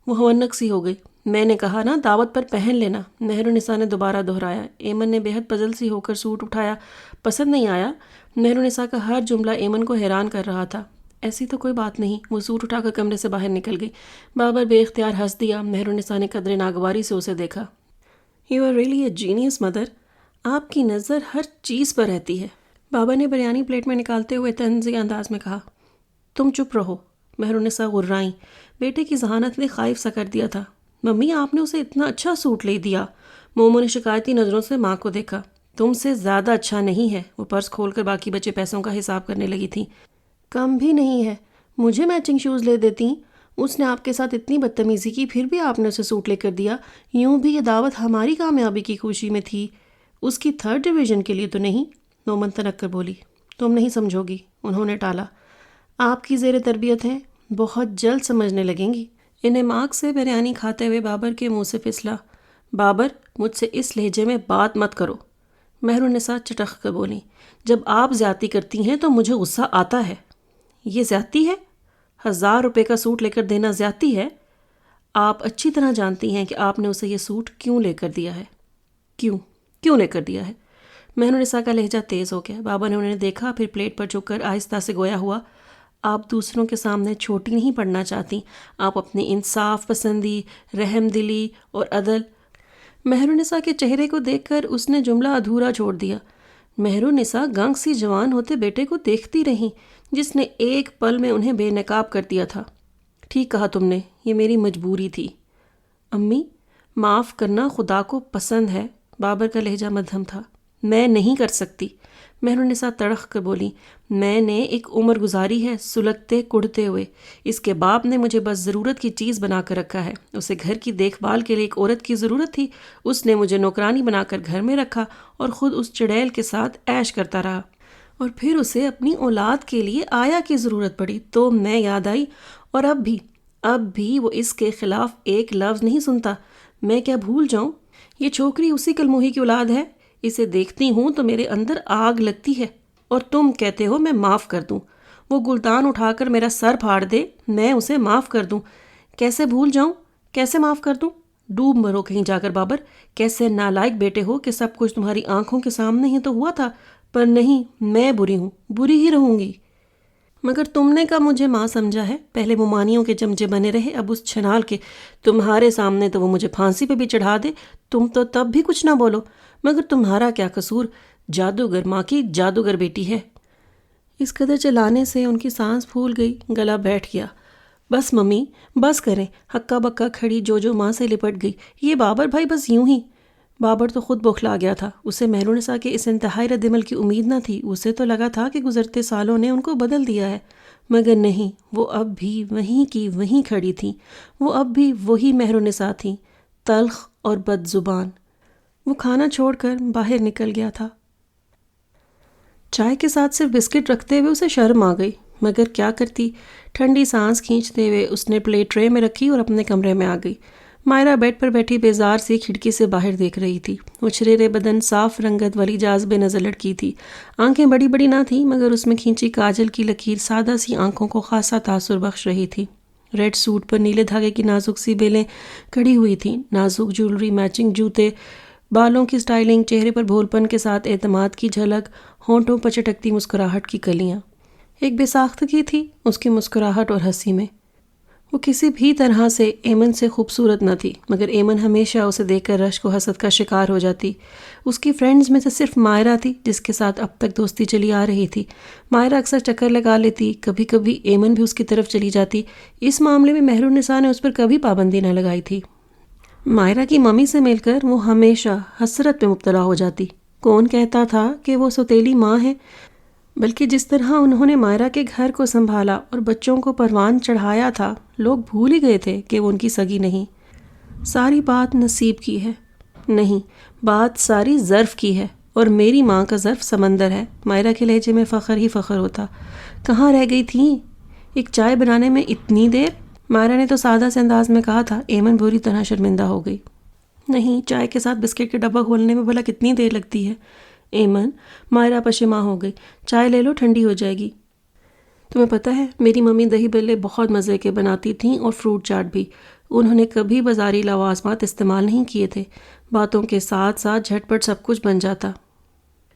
وہ ہونک سی ہو گئی۔ میں نے کہا نا دعوت پر پہن لینا، مہرالنساء نے دوبارہ دہرایا۔ ایمن نے بے حد پزل سی ہو کر سوٹ اٹھایا۔ پسند نہیں آیا؟ مہرالنساء کا ہر جملہ ایمن کو حیران کر رہا تھا۔ ایسی تو کوئی بات نہیں۔ وہ سوٹ اٹھا کر کمرے سے باہر نکل گئی۔ بابر بے اختیار ہنس دیا۔ مہرالنساء نے قدرے ناگواری سے اسے دیکھا۔ You are really a genius mother, آپ کی نظر ہر چیز پر رہتی ہے۔ بابا نے بریانی پلیٹ میں نکالتے ہوئے طنزی انداز میں کہا۔ تم چپ رہو، مہرالنساء غرائیں۔ بیٹے کی ذہانت نے خائف سا کر دیا تھا۔ ممی آپ نے اسے اتنا اچھا سوٹ لے دیا۔ مومو نے شکایتی نظروں سے ماں کو دیکھا۔ تم سے زیادہ اچھا نہیں ہے۔ وہ پرس کھول کر باقی بچے پیسوں کا حساب کرنے لگی تھی۔ کم بھی نہیں ہے، مجھے میچنگ شوز لے دیتی۔ اس نے آپ کے ساتھ اتنی بدتمیزی کی، پھر بھی آپ نے اسے سوٹ لے کر دیا۔ یوں بھی یہ دعوت ہماری کامیابی کی خوشی میں تھی، اس کی 3rd ڈویژن کے لیے تو نہیں۔ مومن تنک کر بولی۔ تم نہیں سمجھو گی، انہوں نے ٹالا۔ آپ کی زیر تربیت ہیں، بہت جلد سمجھنے لگیں گی۔ انعماق سے بریانی کھاتے ہوئے بابر کے منہ سے پھسلا۔ بابر، مجھ سے اس لہجے میں بات مت کرو، مہرالنساء چٹخ کر بولی۔ جب آپ زیادتی کرتی ہیں تو مجھے غصہ آتا ہے۔ یہ زیادتی ہے؟ 1000 روپے کا سوٹ لے کر دینا زیادتی ہے؟ آپ اچھی طرح جانتی ہیں کہ آپ نے اسے یہ سوٹ کیوں لے کر دیا ہے۔ کیوں لے کر دیا ہے؟ مہرالنساء کا لہجہ تیز ہو گیا۔ بابا نے انہیں دیکھا، پھر پلیٹ پر جھک کر آہستہ سے گویا ہوا۔ آپ دوسروں کے سامنے چھوٹی نہیں پڑنا چاہتی۔ آپ اپنی انصاف پسندی، رحم دلی اور عدل۔ مہرالنساء کے چہرے کو دیکھ کر اس نے جملہ ادھورا چھوڑ دیا۔ مہرالنساء گنگ سی جوان ہوتے بیٹے کو دیکھتی رہیں، جس نے ایک پل میں انہیں بے نقاب کر دیا تھا۔ ٹھیک کہا تم نے، یہ میری مجبوری تھی۔ امی، معاف کرنا خدا کو پسند ہے۔ بابر کا لہجہ مدھم تھا۔ میں نہیں کر سکتی، مہرالنساء تڑخ کر بولی۔ میں نے ایک عمر گزاری ہے سلگتے کڑتے ہوئے۔ اس کے باپ نے مجھے بس ضرورت کی چیز بنا کر رکھا ہے۔ اسے گھر کی دیکھ بھال کے لیے ایک عورت کی ضرورت تھی، اس نے مجھے نوکرانی بنا کر گھر میں رکھا اور خود اس چڑیل کے ساتھ عیش کرتا رہا، اور پھر اسے اپنی اولاد کے لیے آیا کی ضرورت پڑی تو میں یاد آئی، اور اب بھی وہ اس کے خلاف ایک لفظ نہیں سنتا۔ میں کیا بھول جاؤں؟ یہ چھوکری اسی کلموہی کی اولاد ہے۔ اسے دیکھتی ہوں تو میرے اندر آگ لگتی ہے، اور تم کہتے ہو میں معاف کر دوں۔ وہ گلدان اٹھا کر میرا سر پھاڑ دے، میں اسے معاف کر دوں۔ کیسے بھول جاؤں؟ کیسے معاف کر دوں؟ ڈوب مرو کہیں جا کر بابر۔ کیسے نالائق بیٹے ہو کہ سب کچھ تمہاری آنکھوں کے سامنے ہی تو ہوا تھا۔ پر نہیں، میں بری ہوں، بری ہی رہوں گی۔ مگر تم نے کب مجھے ماں سمجھا ہے؟ پہلے ممانیوں کے چمچے بنے رہے، اب اس چھنال کے۔ تمہارے سامنے تو وہ مجھے پھانسی پہ بھی چڑھا دے، تم تو تب بھی کچھ نہ بولو۔ مگر تمہارا کیا قصور؟ جادوگر ماں کی جادوگر بیٹی ہے۔ اس قدر چلانے سے ان کی سانس پھول گئی، گلا بیٹھ گیا۔ بس ممی، بس کریں۔ ہکا بکا کھڑی جو ماں سے لپٹ گئی۔ یہ بابر بھائی بس یوں ہی۔ بابر تو خود بوکھلا گیا تھا۔ اسے مہرالنساء کے اس انتہائی رد عمل کی امید نہ تھی۔ اسے تو لگا تھا کہ گزرتے سالوں نے ان کو بدل دیا ہے، مگر نہیں، وہ اب بھی وہیں کی وہیں کھڑی تھیں۔ وہ اب بھی وہی مہرالنساء تھیں، تلخ اور بد زبان۔ وہ کھانا چھوڑ کر باہر نکل گیا تھا۔ چائے کے ساتھ صرف بسکٹ رکھتے ہوئے اسے شرم آ گئی، مگر کیا کرتی؟ ٹھنڈی سانس کھینچتے ہوئے اس نے پلیٹ ٹرے میں رکھی اور اپنے کمرے میں آ گئی۔ مائرہ بیڈ پر بیٹھی بیزار سی کھڑکی سے باہر دیکھ رہی تھی۔ وہ چریرے بدن، صاف رنگت والی جاذب نظر لڑکی تھی۔ آنکھیں بڑی بڑی نہ تھیں، مگر اس میں کھینچی کاجل کی لکیر سادہ سی آنکھوں کو خاصا تاثر بخش رہی تھی۔ ریڈ سوٹ پر نیلے دھاگے کی نازک سی بیلیں کڑی ہوئی تھیں، نازک جولری، میچنگ جوتے، بالوں کی سٹائلنگ، چہرے پر بھولپن کے ساتھ اعتماد کی جھلک، ہونٹوں پر چٹکتی مسکراہٹ کی کلیاں۔ ایک بے ساختگی تھی اس کی مسکراہٹ اور ہنسی میں۔ وہ کسی بھی طرح سے ایمن سے خوبصورت نہ تھی، مگر ایمن ہمیشہ اسے دیکھ کر رشک و حسد کا شکار ہو جاتی۔ اس کی فرینڈز میں سے صرف مائرہ تھی جس کے ساتھ اب تک دوستی چلی آ رہی تھی۔ مائرہ اکثر چکر لگا لیتی، کبھی کبھی ایمن بھی اس کی طرف چلی جاتی۔ اس معاملے میں مہرالنساء نے اس پر کبھی پابندی نہ لگائی تھی۔ مائرہ کی ممی سے مل کر وہ ہمیشہ حسرت پہ مبتلا ہو جاتی۔ کون کہتا تھا کہ وہ سوتیلی ماں ہے؟ بلکہ جس طرح انہوں نے مائرہ کے گھر کو سنبھالا اور بچوں کو پروان چڑھایا تھا، لوگ بھول ہی گئے تھے کہ وہ ان کی سگی نہیں۔ ساری بات نصیب کی ہے، نہیں، بات ساری ظرف کی ہے، اور میری ماں کا ظرف سمندر ہے۔ مائرہ کے لہجے میں فخر ہی فخر ہوتا۔ کہاں رہ گئی تھیں ایک چائے بنانے میں اتنی دیر؟ مائرہ نے تو سادہ سے انداز میں کہا تھا۔ ایمن بری طرح شرمندہ ہو گئی۔ نہیں، چائے کے ساتھ بسکٹ کے ڈبہ کھولنے میں بھلا کتنی دیر لگتی ہے؟ ایمن، مائرہ پشیماں ہو گئی۔ چائے لے لو، ٹھنڈی ہو جائے گی۔ تمہیں پتہ ہے میری ممی دہی بلے بہت مزے کے بناتی تھیں، اور فروٹ چاٹ بھی۔ انہوں نے کبھی بازاری لوازمات استعمال نہیں کیے تھے، باتوں کے ساتھ ساتھ جھٹ پٹ سب کچھ بن جاتا۔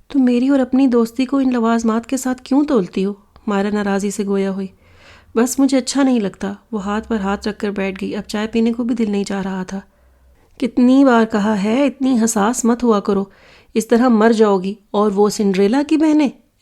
تم میری اور اپنی دوستی کو ان لوازمات کے ساتھ کیوں تولتی ہو؟ مائرہ ناراضی سے گویا ہوئی۔ بس مجھے اچھا نہیں لگتا۔ وہ ہاتھ پر ہاتھ رکھ کر بیٹھ گئی۔ اب چائے پینے کو بھی دل نہیں چاہ رہا تھا۔ کتنی بار کہا ہے اتنی حساس مت ہوا کرو، اس طرح مر جاؤ گی۔ اور وہ سنڈریلا کی بہنیں،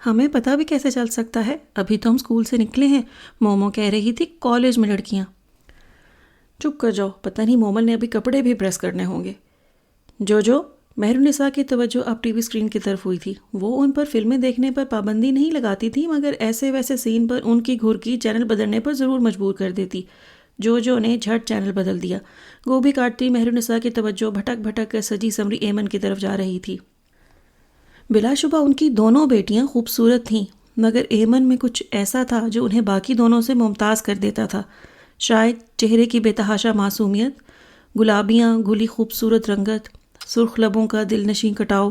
ہمیں پتہ بھی کیسے چل سکتا ہے، ابھی تو ہم اسکول سے نکلے ہیں۔ مومو کہہ رہی تھی کالج میں لڑکیاں۔ چپ کر جاؤ، پتہ نہیں مومل نے ابھی کپڑے بھی پریس کرنے ہوں گے۔ جو مہرالنساء کی توجہ اب ٹی وی اسکرین کی طرف ہوئی تھی۔ وہ ان پر فلمیں دیکھنے پر پابندی نہیں لگاتی تھی، مگر ایسے ویسے سین پر ان کی گھر کی چینل بدلنے پر ضرور مجبور کر دیتی۔ جو نے جھٹ چینل بدل دیا۔ گوبھی کاٹتی مہرالنساء کی توجہ بھٹک بھٹک کر سجی سمری ایمن کی طرف جا رہی تھی۔ بلا شبہ ان کی دونوں بیٹیاں خوبصورت تھیں، مگر ایمن میں کچھ ایسا تھا جو انہیں باقی دونوں سے ممتاز کر دیتا تھا۔ شاید چہرے کی بے تحاشا معصومیت، گلابیاں گلی خوبصورت رنگت، سرخ لبوں کا دل نشیں کٹاؤ،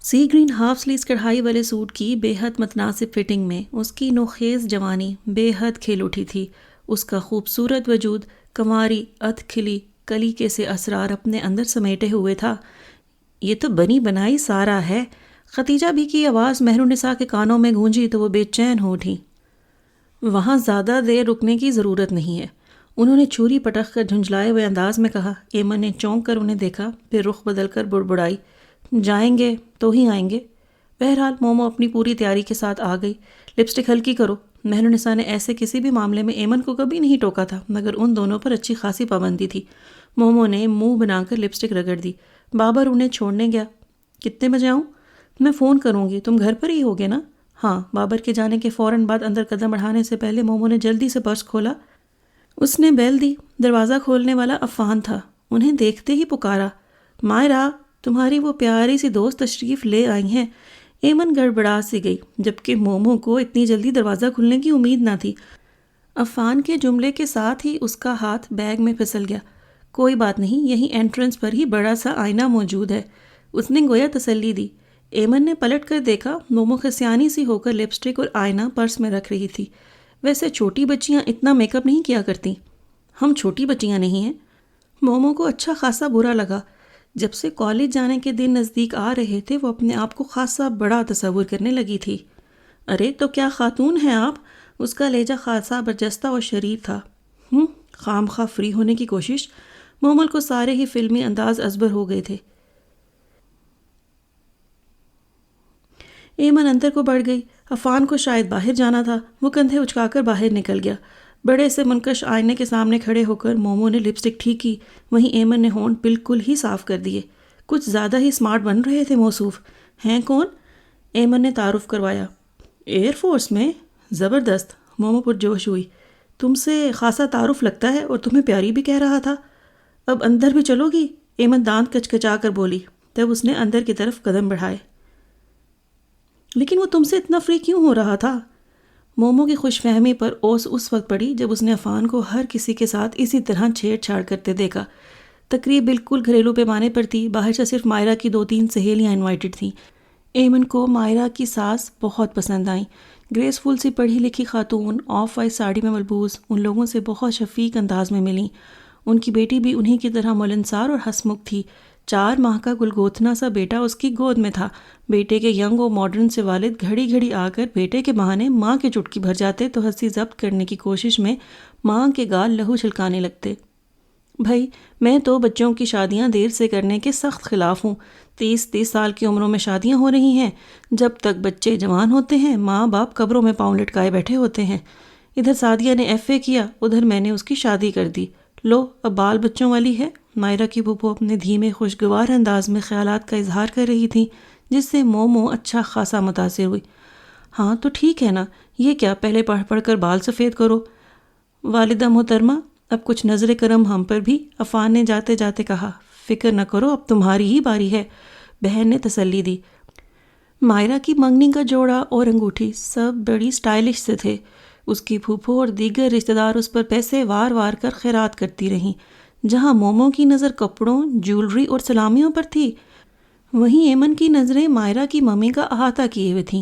سی گرین ہاف سلیوز کڑھائی والے سوٹ کی بے حد متناسب فٹنگ میں اس کی نوخیز جوانی بے حد کھل اٹھی تھی۔ اس کا خوبصورت وجود کنواری ادھ کھلی کلی کے سے اسرار اپنے اندر سمیٹے ہوئے تھا۔ یہ تو بنی بنائی سارا ہے۔ ختیجہ بھی کی آواز مہرالنساء کے کانوں میں گونجی تو وہ بے چین ہو اٹھی۔ وہاں زیادہ دیر رکنے کی ضرورت نہیں ہے، انہوں نے چھری پٹک کر جھنجھلائے ہوئے انداز میں کہا۔ ایمن نے چونک کر انہیں دیکھا، پھر رخ بدل کر بڑبڑائی، جائیں گے تو ہی آئیں گے۔ بہرحال مومو اپنی پوری تیاری کے ساتھ آ گئی۔ لپسٹک ہلکی کرو۔ مہرالنساء نے ایسے کسی بھی معاملے میں ایمن کو کبھی نہیں ٹوکا تھا، مگر ان دونوں پر اچھی خاصی پابندی تھی۔ مومو نے منہ بنا کر لپسٹک رگڑ دی۔ بابر انہیں چھوڑنے گیا۔ کتنے بجے آؤں؟ میں فون کروں گی، تم گھر پر ہی ہوگے نا؟ ہاں۔ بابر کے جانے کے فوراً بعد اندر قدم بڑھانے سے پہلے مومو نے جلدی سے پرس کھولا۔ اس نے بیل دی۔ دروازہ کھولنے والا عفان تھا۔ انہیں دیکھتے ہی پکارا، مائرہ، تمہاری وہ پیاری سی دوست تشریف لے آئی ہیں۔ ایمن گڑبڑا سی گئی، جبکہ مومو کو اتنی جلدی دروازہ کھلنے کی امید نہ تھی۔ عفان کے جملے کے ساتھ ہی اس کا ہاتھ بیگ میں پھسل گیا۔ کوئی بات نہیں، یہی انٹرنس پر ہی بڑا سا آئینہ موجود ہے، اس نے گویا تسلی دی۔ ایمن نے پلٹ کر دیکھا، مومو خسیانی سی ہو کر لپسٹک اور آئینہ پرس میں رکھ رہی تھی۔ ویسے چھوٹی بچیاں اتنا میک اپ نہیں کیا کرتی۔ ہم چھوٹی بچیاں نہیں ہیں۔ مومو کو اچھا خاصا برا لگا۔ جب سے کالج جانے کے دن نزدیک آ رہے تھے وہ اپنے آپ کو خاصا بڑا تصور کرنے لگی تھی۔ ارے تو کیا خاتون ہیں آپ؟ اس کا لہجہ خاصا برجستہ اور شریف تھا۔ خام خواہ فری ہونے کی کوشش۔ مومل کو سارے ہی فلمی انداز ازبر ہو گئے تھے۔ ایمن اندر کو بڑھ گئی۔ عفان کو شاید باہر جانا تھا، وہ کندھے اچکا کر باہر نکل گیا۔ بڑے سے منکش آئینے کے سامنے کھڑے ہو کر مومو نے لپسٹک ٹھیک کی، وہیں ایمن نے ہونٹ بالکل ہی صاف کر دیے۔ کچھ زیادہ ہی سمارٹ بن رہے تھے موصوف۔ ہیں کون؟ ایمن نے تعارف کروایا۔ ایئر فورس میں؟ زبردست۔ مومو پرجوش ہوئی۔ تم سے خاصا تعارف لگتا ہے، اور تمہیں پیاری بھی کہہ رہا تھا۔ اب اندر بھی چلو گی؟ ایمن دانت کچکچا کر بولی، تب اس نے اندر کی طرف قدم بڑھائے۔ لیکن وہ تم سے اتنا فری کیوں ہو رہا تھا؟ مومو کی خوش فہمی پر اوس اس وقت پڑی جب اس نے عفان کو ہر کسی کے ساتھ اسی طرح چھیڑ چھاڑ کرتے دیکھا۔ تقریب بالکل گھریلو پیمانے پر تھی، باہر سے صرف مائرہ کی 2-3 سہیلیاں انوائٹڈ تھیں۔ ایمن کو مائرہ کی ساس بہت پسند آئیں۔ گریسفل سی پڑھی لکھی خاتون، آف وائٹ ساڑی میں ملبوس، ان لوگوں سے بہت شفیق انداز میں ملیں۔ ان کی بیٹی بھی انہی کی طرح ملنسار اور ہنسمکھ تھی۔ 4 ماہ کا گلگوتھنا سا بیٹا اس کی گود میں تھا۔ بیٹے کے ینگ و ماڈرن سے والد گھڑی گھڑی آ کر بیٹے کے بہانے ماں کے چٹکی بھر جاتے تو ہنسی ضبط کرنے کی کوشش میں ماں کے گال لہو چھلکانے لگتے۔ بھائی، میں تو بچوں کی شادیاں دیر سے کرنے کے سخت خلاف ہوں۔ 30 سال کی عمروں میں شادیاں ہو رہی ہیں، جب تک بچے جوان ہوتے ہیں ماں باپ قبروں میں پاؤں لٹکائے بیٹھے ہوتے ہیں۔ ادھر سعدیہ نے FA کیا، ادھر میں نے اس کی شادی کر دی، لو اب بال بچوں والی ہے۔ مائرہ کی پھوپھو اپنے دھیمے خوشگوار انداز میں خیالات کا اظہار کر رہی تھی، جس سے مومو اچھا خاصا متاثر ہوئی۔ ہاں تو ٹھیک ہے نا، یہ کیا پہلے پڑھ پڑھ کر بال سفید کرو۔ والدہ محترمہ، اب کچھ نظر کرم ہم پر بھی، عفان نے جاتے جاتے کہا۔ فکر نہ کرو، اب تمہاری ہی باری ہے، بہن نے تسلی دی۔ مائرہ کی منگنی کا جوڑا اور انگوٹھی سب بڑی سٹائلش سے تھے۔ اس کی پھوپھو اور دیگر رشتہ دار اس پر پیسے وار وار کر خیرات کرتی رہیں۔ جہاں مومو کی نظر کپڑوں، جیولری اور سلامیوں پر تھی، وہیں ایمن کی نظریں مائرہ کی ممی کا احاطہ کیے ہوئے تھیں۔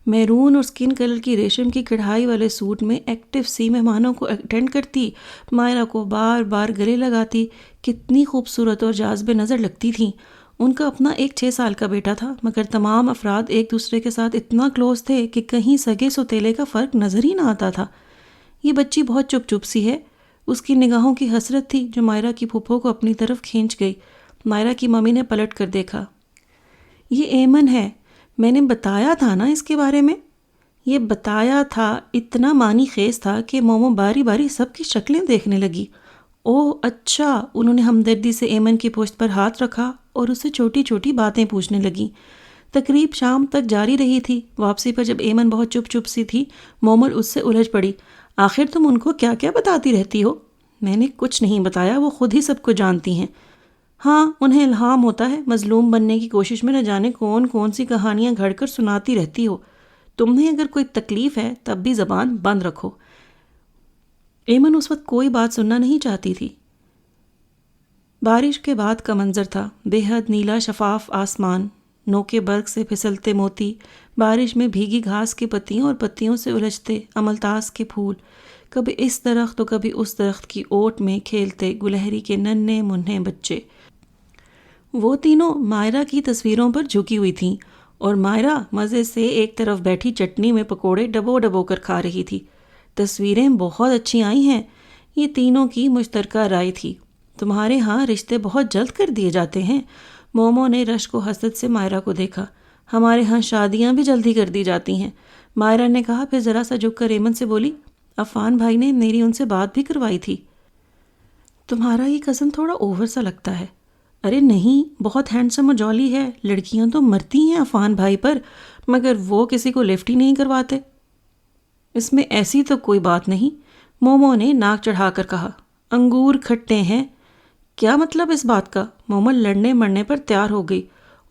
میرون اور سکن کلر کی ریشم کی کڑھائی والے سوٹ میں ایکٹیو سی مہمانوں کو اٹینڈ کرتی، مائرہ کو بار بار گلے لگاتی، کتنی خوبصورت اور جاذب نظر لگتی تھیں۔ ان کا اپنا ایک 6 سال کا بیٹا تھا، مگر تمام افراد ایک دوسرے کے ساتھ اتنا کلوز تھے کہ کہیں سگے سوتیلے کا فرق نظر ہی نہ آتا تھا۔ یہ بچی بہت چپ چپ سی ہے، اس کی نگاہوں کی حسرت تھی جو مائرہ کی پھوپھو کو اپنی طرف کھینچ گئی۔ مائرہ کی ممی نے پلٹ کر دیکھا۔ یہ ایمن ہے، میں نے بتایا تھا نا اس کے بارے میں. یہ بتایا تھا اتنا معنی خیز تھا کہ مومو باری باری سب کی شکلیں دیکھنے لگی. اوہ اچھا. انہوں نے ہمدردی سے ایمن کی پشت پر ہاتھ رکھا اور اسے چھوٹی چھوٹی باتیں پوچھنے لگیں. تقریب شام تک جاری رہی تھی. واپسی پر جب ایمن بہت چپ چپ سی تھی، مومل اس سے الجھ پڑی. آخر تم ان کو کیا کیا بتاتی رہتی ہو؟ میں نے کچھ نہیں بتایا، وہ خود ہی سب کو جانتی ہیں. ہاں، انہیں الہام ہوتا ہے. مظلوم بننے کی کوشش میں نہ جانے کون کون سی کہانیاں گھڑ کر سناتی رہتی ہو. تمہیں اگر کوئی تکلیف ہے تب بھی زبان بند رکھو. ایمن اس وقت کوئی بات سننا نہیں چاہتی تھی. بارش کے بعد کا منظر تھا. بے حد نیلا شفاف آسمان، نوکے برگ سے پھسلتے موتی، بارش میں بھیگی گھاس کی پتیوں اور پتیوں سے الجھتے املتاس کے پھول، کبھی اس درخت تو کبھی اس درخت کی اوٹ میں کھیلتے گلہری کے ننھے منھے بچے. وہ تینوں مائرہ کی تصویروں پر جھکی ہوئی تھیں اور مائرہ مزے سے ایک طرف بیٹھی چٹنی میں پکوڑے ڈبو ڈبو کر کھا رہی تھی. تصویریں بہت اچھی آئی ہیں، یہ تینوں کی مشترکہ رائے تھی. تمہارے ہاں رشتے بہت جلد کر دیے جاتے ہیں. مومو نے رشک و حسد سے مائرہ کو دیکھا. ہمارے ہاں شادیاں بھی جلدی کر دی جاتی ہیں، مائرہ نے کہا. پھر ذرا سا جھک کر ایمن سے بولی، عفان بھائی نے میری ان سے بات بھی کروائی تھی. تمہارا یہ کزن تھوڑا اوور سا لگتا ہے. ارے نہیں، بہت ہینڈسم اور جولی ہے. لڑکیاں تو مرتی ہیں عفان بھائی پر، مگر وہ کسی کو لفٹ ہی نہیں کرواتے. اس میں ایسی تو کوئی بات نہیں، مومو نے ناک چڑھا کر کہا. انگور کھٹے ہیں. کیا مطلب اس بات کا؟ مومل لڑنے مرنے پر تیار ہو گئی.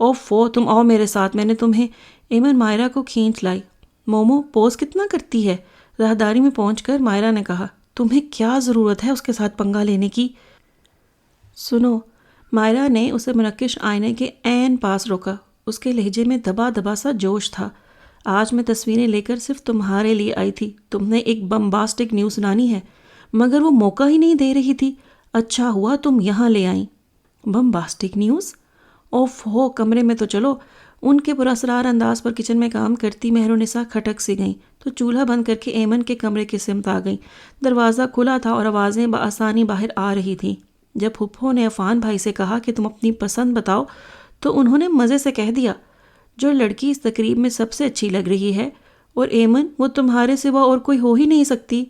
اوفو، تم آؤ میرے ساتھ، میں نے تمہیں. ایمن مائرہ کو کھینچ لائی. مومو پوز کتنا کرتی ہے. راہداری میں پہنچ کر مائرہ نے کہا، تمہیں کیا ضرورت ہے اس کے ساتھ پنگا لینے کی؟ سنو. مائرہ نے اسے منقش آئینے کے عین پاس روکا. اس کے لہجے میں دبا دبا سا جوش تھا. آج میں تصویریں لے کر صرف تمہارے لیے آئی تھی. تم نے ایک بمباسٹک نیوز سنانی ہے، مگر وہ موقع ہی نہیں دے رہی تھی. اچھا ہوا تم یہاں لے آئیں. Bombastic news? اوف ہو، کمرے میں تو چلو. ان کے پراسرار انداز پر کچن میں کام کرتی مہرالنساء کھٹک سی گئیں تو چولہا بند کر کے ایمن کے کمرے کی سمت آ گئیں. دروازہ کھلا تھا اور آوازیں بآسانی باہر آ رہی تھیں. جب پھپھو نے عفان بھائی سے کہا کہ تم اپنی پسند بتاؤ تو انہوں نے مزے سے کہہ دیا، جو لڑکی اس تقریب میں سب سے اچھی لگ رہی ہے، اور ایمن وہ تمہارے سوا اور کوئی ہو ہی نہیں سکتی.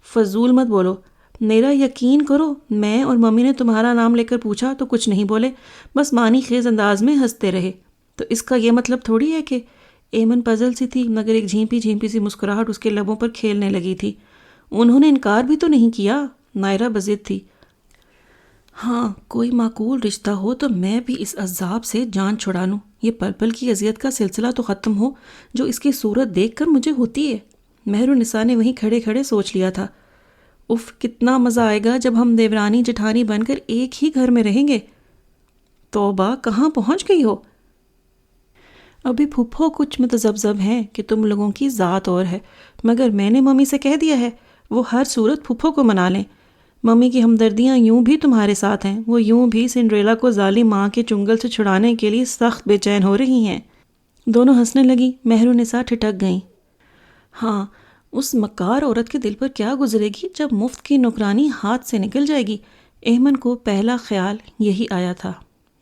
فضول مت بولو. میرا یقین کرو، میں اور ممی نے تمہارا نام لے کر پوچھا تو کچھ نہیں بولے، بس معنی خیز انداز میں ہنستے رہے. تو اس کا یہ مطلب تھوڑی ہے کہ ایمن پزل سی تھی، مگر ایک جھیمپی جھیمپی سی مسکراہٹ اس کے لبوں پر کھیلنے لگی تھی. انہوں نے انکار بھی تو نہیں کیا. مائرہ بضد تھی. ہاں، کوئی معقول رشتہ ہو تو میں بھی اس عذاب سے جان چھڑا لوں. یہ پل پل کی اذیت کا سلسلہ تو ختم ہو جو اس کی صورت دیکھ کر مجھے ہوتی ہے. مہرالنساء نے وہیں کھڑے کھڑے سوچ لیا تھا. اف، کتنا مزہ آئے گا جب ہم دیورانی جٹھانی بن کر ایک ہی گھر میں رہیں گے. توبہ، کہاں پہنچ گئی ہو؟ ابھی پھپھو کچھ متذبذب ہیں کہ تم لوگوں کی ذات اور ہے، مگر میں نے ممی سے کہہ دیا ہے وہ ہر صورت پھپھو کو منا لیں. ممی کی ہمدردیاں یوں بھی تمہارے ساتھ ہیں. وہ یوں بھی سنڈریلا کو ظالم ماں کے چنگل سے چھڑانے کے لیے سخت بے چین ہو رہی ہیں. دونوں ہنسنے لگیں. مہرالنساء ٹھٹک گئیں. ہاں، اس مکار عورت کے دل پر کیا گزرے گی جب مفت کی نوکرانی ہاتھ سے نکل جائے گی. ایمن کو پہلا خیال یہی آیا تھا.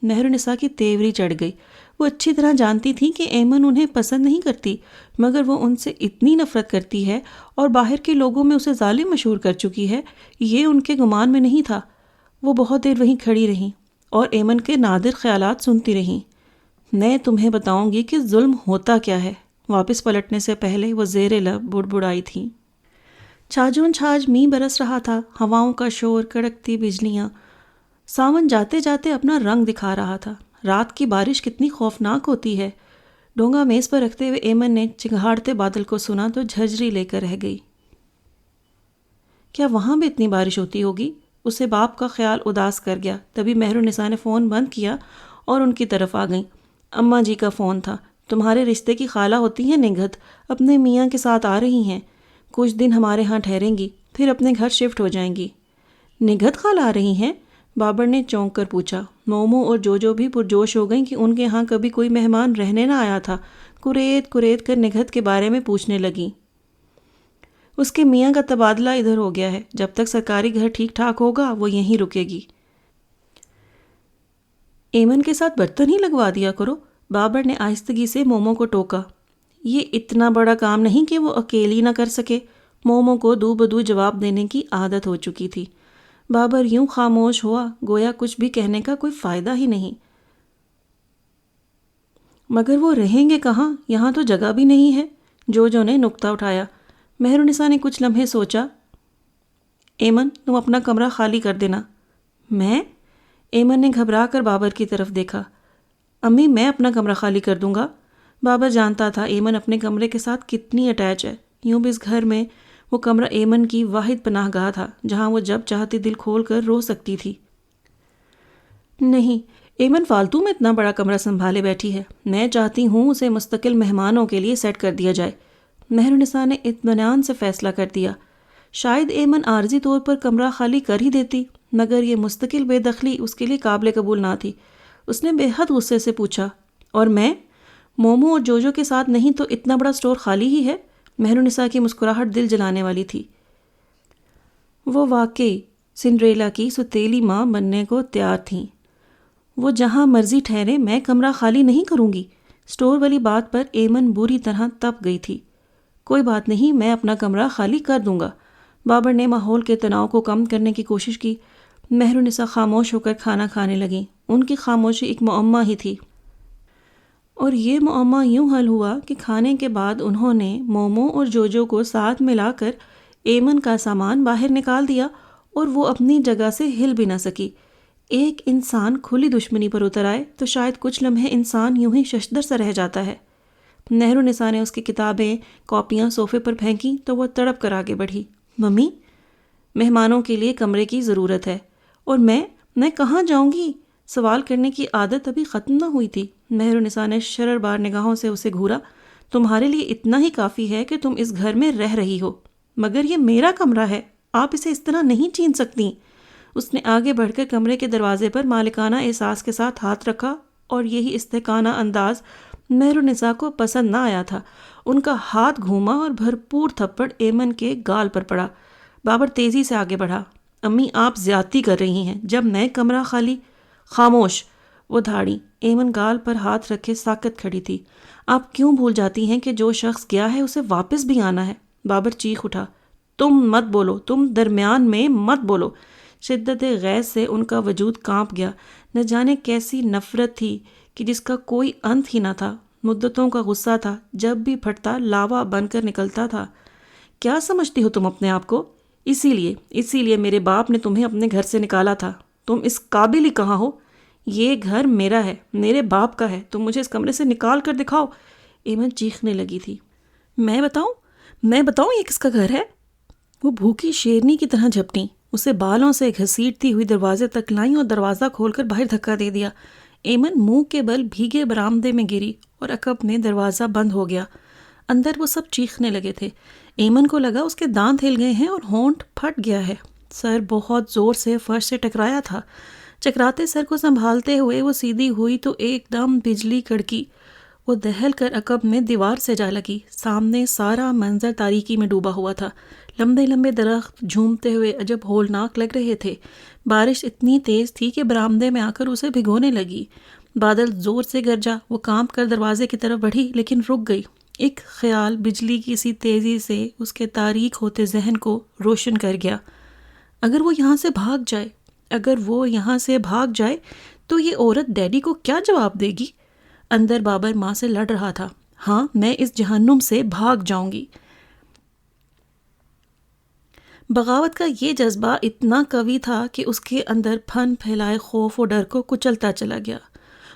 مہرالنساء کی تیوری چڑھ گئی. وہ اچھی طرح جانتی تھی کہ ایمن انہیں پسند نہیں کرتی، مگر وہ ان سے اتنی نفرت کرتی ہے اور باہر کے لوگوں میں اسے ظالم مشہور کر چکی ہے، یہ ان کے گمان میں نہیں تھا. وہ بہت دیر وہیں کھڑی رہیں اور ایمن کے نادر خیالات سنتی رہیں. میں تمہیں بتاؤں گی کہ ظلم ہوتا کیا ہے. واپس پلٹنے سے پہلے وہ زیر لب بڑبڑائی تھی. چھاجون چھاج میںہ برس رہا تھا. ہواؤں کا شور، کڑکتی بجلیاں. ساون جاتے جاتے اپنا رنگ دکھا رہا تھا. رات کی بارش کتنی خوفناک ہوتی ہے. ڈونگا میز پر رکھتے ہوئے ایمن نے چنگھاڑتے بادل کو سنا تو جھجری لے کر رہ گئی. کیا وہاں بھی اتنی بارش ہوتی ہوگی؟ اسے باپ کا خیال اداس کر گیا. تبھی مہرالنساء نے فون بند کیا اور ان کی طرف آ گئیں. اماں جی کا فون تھا. تمہارے رشتے کی خالہ ہوتی ہیں نگہت، اپنے میاں کے ساتھ آ رہی ہیں. کچھ دن ہمارے ہاں ٹھہریں گی، پھر اپنے گھر شفٹ ہو جائیں گی. نگہت خالہ آ رہی ہیں؟ بابر نے چونک کر پوچھا. مومو اور جو بھی پرجوش ہو گئیں کہ ان کے ہاں کبھی کوئی مہمان رہنے نہ آیا تھا. کریت کر نگہت کے بارے میں پوچھنے لگیں. اس کے میاں کا تبادلہ ادھر ہو گیا ہے. جب تک سرکاری گھر ٹھیک ٹھاک ہوگا وہ یہیں رکے گی. ایمن کے ساتھ برتن ہی لگوا دیا کرو. بابر نے آہستگی سے مومو کو ٹوکا۔ یہ اتنا بڑا کام نہیں کہ وہ اکیلی نہ کر سکے۔ مومو کو دو بدو جواب دینے کی عادت ہو چکی تھی۔ بابر یوں خاموش ہوا گویا کچھ بھی کہنے کا کوئی فائدہ ہی نہیں۔ مگر وہ رہیں گے کہاں؟ یہاں تو جگہ بھی نہیں ہے۔ جو نے نکتہ اٹھایا۔ مہرالنساء نے کچھ لمحے سوچا۔ ایمن، تم اپنا کمرہ خالی کر دینا۔ میں؟ ایمن نے گھبرا کر بابر کی طرف دیکھا۔ امی، میں اپنا کمرہ خالی کر دوں گا۔ بابر جانتا تھا ایمن اپنے کمرے کے ساتھ کتنی اٹیچ ہے۔ یوں بھی اس گھر میں وہ کمرہ ایمن کی واحد پناہ گاہ تھا جہاں وہ جب چاہتی دل کھول کر رو سکتی تھی۔ نہیں، ایمن فالتو میں اتنا بڑا کمرہ سنبھالے بیٹھی ہے۔ میں چاہتی ہوں اسے مستقل مہمانوں کے لیے سیٹ کر دیا جائے۔ مہرالنساء نے اطمینان سے فیصلہ کر دیا۔ شاید ایمن عارضی طور پر کمرہ خالی کر ہی دیتی، مگر یہ مستقل بے دخلی اس کے لیے قابل قبول نہ تھی۔ اس نے بے حد غصے سے پوچھا، اور میں؟ مومو اور جوجو کے ساتھ نہیں تو اتنا بڑا سٹور خالی ہی ہے؟ مہرالنساء کی مسکراہٹ دل جلانے والی تھی۔ وہ واقعی سنڈریلا کی ستیلی ماں بننے کو تیار تھیں۔ وہ جہاں مرضی ٹھہرے، میں کمرہ خالی نہیں کروں گی۔ سٹور والی بات پر ایمن بری طرح تپ گئی تھی۔ کوئی بات نہیں، میں اپنا کمرہ خالی کر دوں گا۔ بابر نے ماحول کے تناؤ کو کم کرنے کی کوشش کی۔ مہرالنساء خاموش ہو کر کھانا کھانے لگیں۔ ان کی خاموشی ایک معمہ ہی تھی، اور یہ معمہ یوں حل ہوا کہ کھانے کے بعد انہوں نے مومو اور جوجو کو ساتھ ملا کر ایمن کا سامان باہر نکال دیا اور وہ اپنی جگہ سے ہل بھی نہ سکی۔ ایک انسان کھلی دشمنی پر اتر آئے تو شاید کچھ لمحے انسان یوں ہی ششدر سا رہ جاتا ہے۔ مہرالنساء نے اس کی کتابیں کاپیاں صوفے پر پھینکی تو وہ تڑپ کر آگے بڑھی۔ ممی، مہمانوں کے لیے کمرے کی ضرورت ہے، اور میں کہاں جاؤں گی؟ سوال کرنے کی عادت ابھی ختم نہ ہوئی تھی۔ مہرالنساء نے شرر بار نگاہوں سے اسے گھورا۔ تمہارے لیے اتنا ہی کافی ہے کہ تم اس گھر میں رہ رہی ہو، مگر یہ میرا کمرہ ہے، آپ اسے اس طرح نہیں چھین سکتی۔ اس نے آگے بڑھ کر کمرے کے دروازے پر مالکانہ احساس کے ساتھ ہاتھ رکھا، اور یہی استحقانہ انداز مہرالنساء کو پسند نہ آیا تھا۔ ان کا ہاتھ گھوما اور بھرپور تھپڑ ایمن کے گال پر پڑا۔ بابر تیزی سے آگے بڑھا۔ امی، آپ زیادتی کر رہی ہیں۔ جب میں کمرہ خالی… خاموش! وہ دھاڑی۔ ایمن گال پر ہاتھ رکھے ساکت کھڑی تھی۔ آپ کیوں بھول جاتی ہیں کہ جو شخص گیا ہے اسے واپس بھی آنا ہے؟ بابر چیخ اٹھا۔ تم مت بولو، تم درمیان میں مت بولو۔ شدت غیظ سے ان کا وجود کانپ گیا۔ نہ جانے کیسی نفرت تھی کہ جس کا کوئی انت ہی نہ تھا۔ مدتوں کا غصہ تھا، جب بھی پھٹتا لاوا بن کر نکلتا تھا۔ کیا سمجھتی ہو تم اپنے آپ کو؟ اسی لیے میرے باپ نے تمہیں اپنے گھر سے نکالا تھا۔ تم اس قابل ہی کہاں ہو؟ یہ گھر میرا ہے، میرے باپ کا ہے، تم مجھے اس کمرے سے نکال کر دکھاؤ۔ ایمن چیخنے لگی تھی۔ میں بتاؤں یہ کس کا گھر ہے؟ وہ بھوکی شیرنی کی طرح جھپٹیں، اسے بالوں سے گھسیٹتی ہوئی دروازے تک لائیں اور دروازہ کھول کر باہر دھکا دے دیا۔ ایمن منہ کے بل بھیگے برآمدے میں گری اور عقب میں دروازہ بند ہو گیا۔ اندر وہ سب چیخنے لگے تھے۔ ایمن کو لگا اس کے دانت ہل گئے ہیں اور ہونٹ پھٹ گیا ہے۔ سر بہت زور سے فرش سے ٹکرایا تھا۔ چکراتے سر کو سنبھالتے ہوئے وہ سیدھی ہوئی تو ایک دم بجلی کڑکی۔ وہ دہل کر عقب میں دیوار سے جا لگی۔ سامنے سارا منظر تاریکی میں ڈوبا ہوا تھا۔ لمبے لمبے درخت جھومتے ہوئے عجب ہولناک لگ رہے تھے۔ بارش اتنی تیز تھی کہ برآمدے میں آ کر اسے بھگونے لگی۔ بادل زور سے گرجا۔ وہ کانپ کر دروازے کی طرف بڑھی لیکن رک گئی۔ ایک خیال بجلی کی سی تیزی سے اس کے تاریک ہوتے ذہن کو روشن کر گیا۔ اگر وہ یہاں سے بھاگ جائے تو یہ عورت ڈیڈی کو کیا جواب دے گی؟ اندر بابر ماں سے لڑ رہا تھا۔ ہاں، میں اس جہنم سے بھاگ جاؤں گی۔ بغاوت کا یہ جذبہ اتنا قوی تھا کہ اس کے اندر پھن پھیلائے خوف و ڈر کو کچلتا چلا گیا۔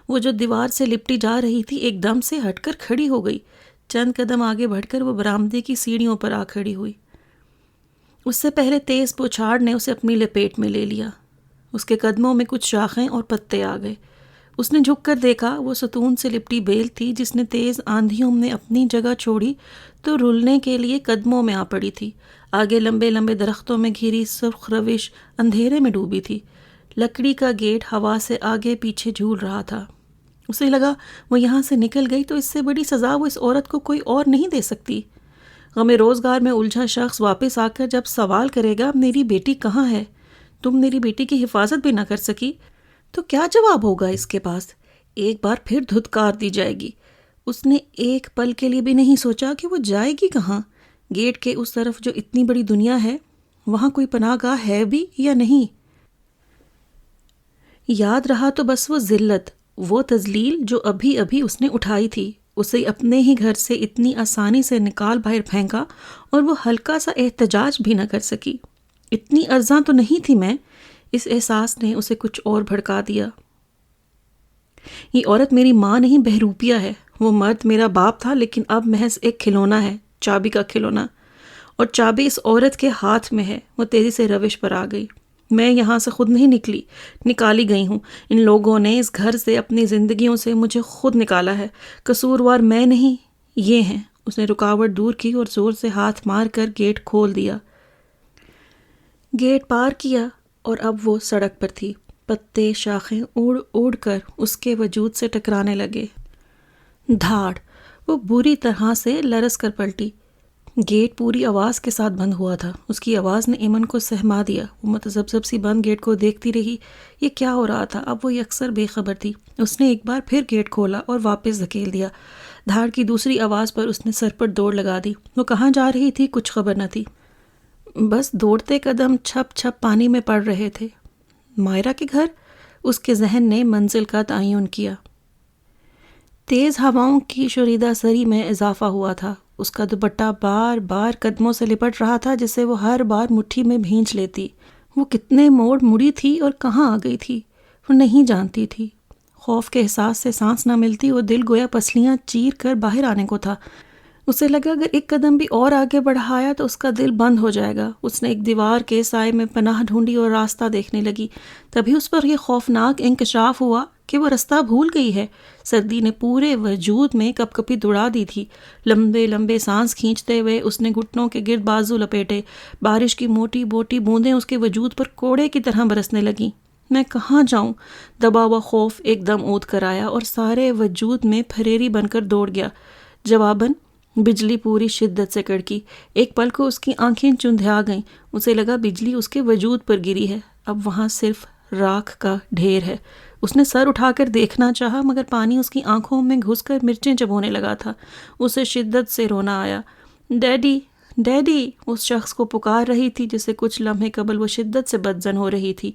وہ جو دیوار سے لپٹی جا رہی تھی ایک دم سے ہٹ کر کھڑی ہو گئی۔ چند قدم آگے بڑھ کر وہ برآمدے کی سیڑھیوں پر آ کھڑی ہوئی۔ اس سے پہلے تیز بوچھاڑ نے اسے اپنی لپیٹ میں لے لیا۔ اس کے قدموں میں کچھ شاخیں اور پتے آ گئے۔ اس نے جھک کر دیکھا، وہ ستون سے لپٹی بیل تھی جس نے تیز آندھیوں میں اپنی جگہ چھوڑی تو رولنے کے لیے قدموں میں آ پڑی تھی۔ آگے لمبے لمبے درختوں میں گھری سرخ روش اندھیرے میں ڈوبی تھی۔ لکڑی کا گیٹ ہوا سے آگے پیچھے جھول رہا تھا۔ اسے لگا وہ یہاں سے نکل گئی تو اس سے بڑی سزا وہ اس عورت کو کوئی اور نہیں دے سکتی۔ غم روزگار میں الجھا شخص واپس آ کر جب سوال کرے گا میری بیٹی کہاں ہے، تم میری بیٹی کی حفاظت بھی نہ کر سکی، تو کیا جواب ہوگا اس کے پاس؟ ایک بار پھر دھتکار دی جائے گی۔ اس نے ایک پل کے لیے بھی نہیں سوچا کہ وہ جائے گی کہاں۔ گیٹ کے اس طرف جو اتنی بڑی دنیا ہے، وہاں کوئی پناہ گاہ ہے بھی یا نہیں؟ یاد رہا تو بس وہ ذلت، وہ تذلیل جو ابھی ابھی اس نے اٹھائی تھی، اسے اپنے ہی گھر سے اتنی آسانی سے نکال باہر پھینکا، اور وہ ہلکا سا احتجاج بھی نہ کر سکی۔ اتنی ارزاں تو نہیں تھی میں۔ اس احساس نے اسے کچھ اور بھڑکا دیا۔ یہ عورت میری ماں نہیں، بہروپیہ ہے۔ وہ مرد میرا باپ تھا، لیکن اب محض ایک کھلونا ہے، چابی کا کھلونا، اور چابی اس عورت کے ہاتھ میں ہے۔ وہ تیزی سے روش پر آ گئی۔ میں یہاں سے خود نہیں نکلی، نکالی گئی ہوں۔ ان لوگوں نے اس گھر سے، اپنی زندگیوں سے مجھے خود نکالا ہے۔ قصوروار میں نہیں، یہ ہیں۔ اس نے رکاوٹ دور کی اور زور سے ہاتھ مار کر گیٹ کھول دیا۔ گیٹ پار کیا اور اب وہ سڑک پر تھی۔ پتے، شاخیں اڑ اڑ کر اس کے وجود سے ٹکرانے لگے۔ دھاڑ! وہ بری طرح سے لرز کر پلٹی۔ گیٹ پوری آواز کے ساتھ بند ہوا تھا۔ اس کی آواز نے ایمن کو سہما دیا۔ وہ متذبذب سی بند گیٹ کو دیکھتی رہی۔ یہ کیا ہو رہا تھا؟ اب وہ یکسر بے خبر تھی۔ اس نے ایک بار پھر گیٹ کھولا اور واپس دھکیل دیا۔ دھاڑ کی دوسری آواز پر اس نے سر پر دوڑ لگا دی۔ وہ کہاں جا رہی تھی کچھ خبر نہ تھی۔ بس دوڑتے قدم چھپ چھپ پانی میں پڑ رہے تھے۔ مائرہ کے گھر؟ اس کے ذہن نے منزل کا تعین کیا۔ تیز ہواؤں کی شوریدہ سری میں اضافہ ہوا تھا۔ اس کا دوپٹہ بار بار قدموں سے لپٹ رہا تھا، جسے وہ ہر بار مٹھی میں بھینچ لیتی۔ وہ کتنے موڑ مڑی تھی اور کہاں آ گئی تھی، وہ نہیں جانتی تھی۔ خوف کے احساس سے سانس نہ ملتی، وہ دل گویا پسلیاں چیر کر باہر آنے کو تھا۔ اسے لگا اگر ایک قدم بھی اور آگے بڑھایا تو اس کا دل بند ہو جائے گا۔ اس نے ایک دیوار کے سائے میں پناہ ڈھونڈی اور راستہ دیکھنے لگی۔ تبھی اس پر یہ خوفناک انکشاف ہوا کہ وہ رستہ بھول گئی ہے۔ سردی نے پورے وجود میں کپ کپی دوڑا دی تھی۔ لمبے لمبے سانس کھینچتے ہوئے اس نے گھٹنوں کے گرد بازو لپیٹے۔ بارش کی موٹی موٹی بوندیں اس کے وجود پر کوڑے کی طرح برسنے لگیں۔ میں کہاں جاؤں؟ دبا ہوا خوف ایک دم اونت کر آیا اور سارے وجود میں پھریری بن کر دوڑ گیا۔ جواباً بجلی پوری شدت سے کڑکی۔ ایک پل کو اس کی آنکھیں چندھیا گئیں۔ اسے لگا بجلی اس کے وجود پر گری ہے۔ اب وہاں صرف راکھ کا ڈھیر ہے۔ اس نے سر اٹھا کر دیکھنا چاہا، مگر پانی اس کی آنکھوں میں گھس کر مرچیں چبونے لگا تھا۔ اسے شدت سے رونا آیا۔ Daddy, daddy! اس شخص کو پکار رہی تھی جسے کچھ لمحے قبل وہ شدت سے بدظن ہو رہی تھی۔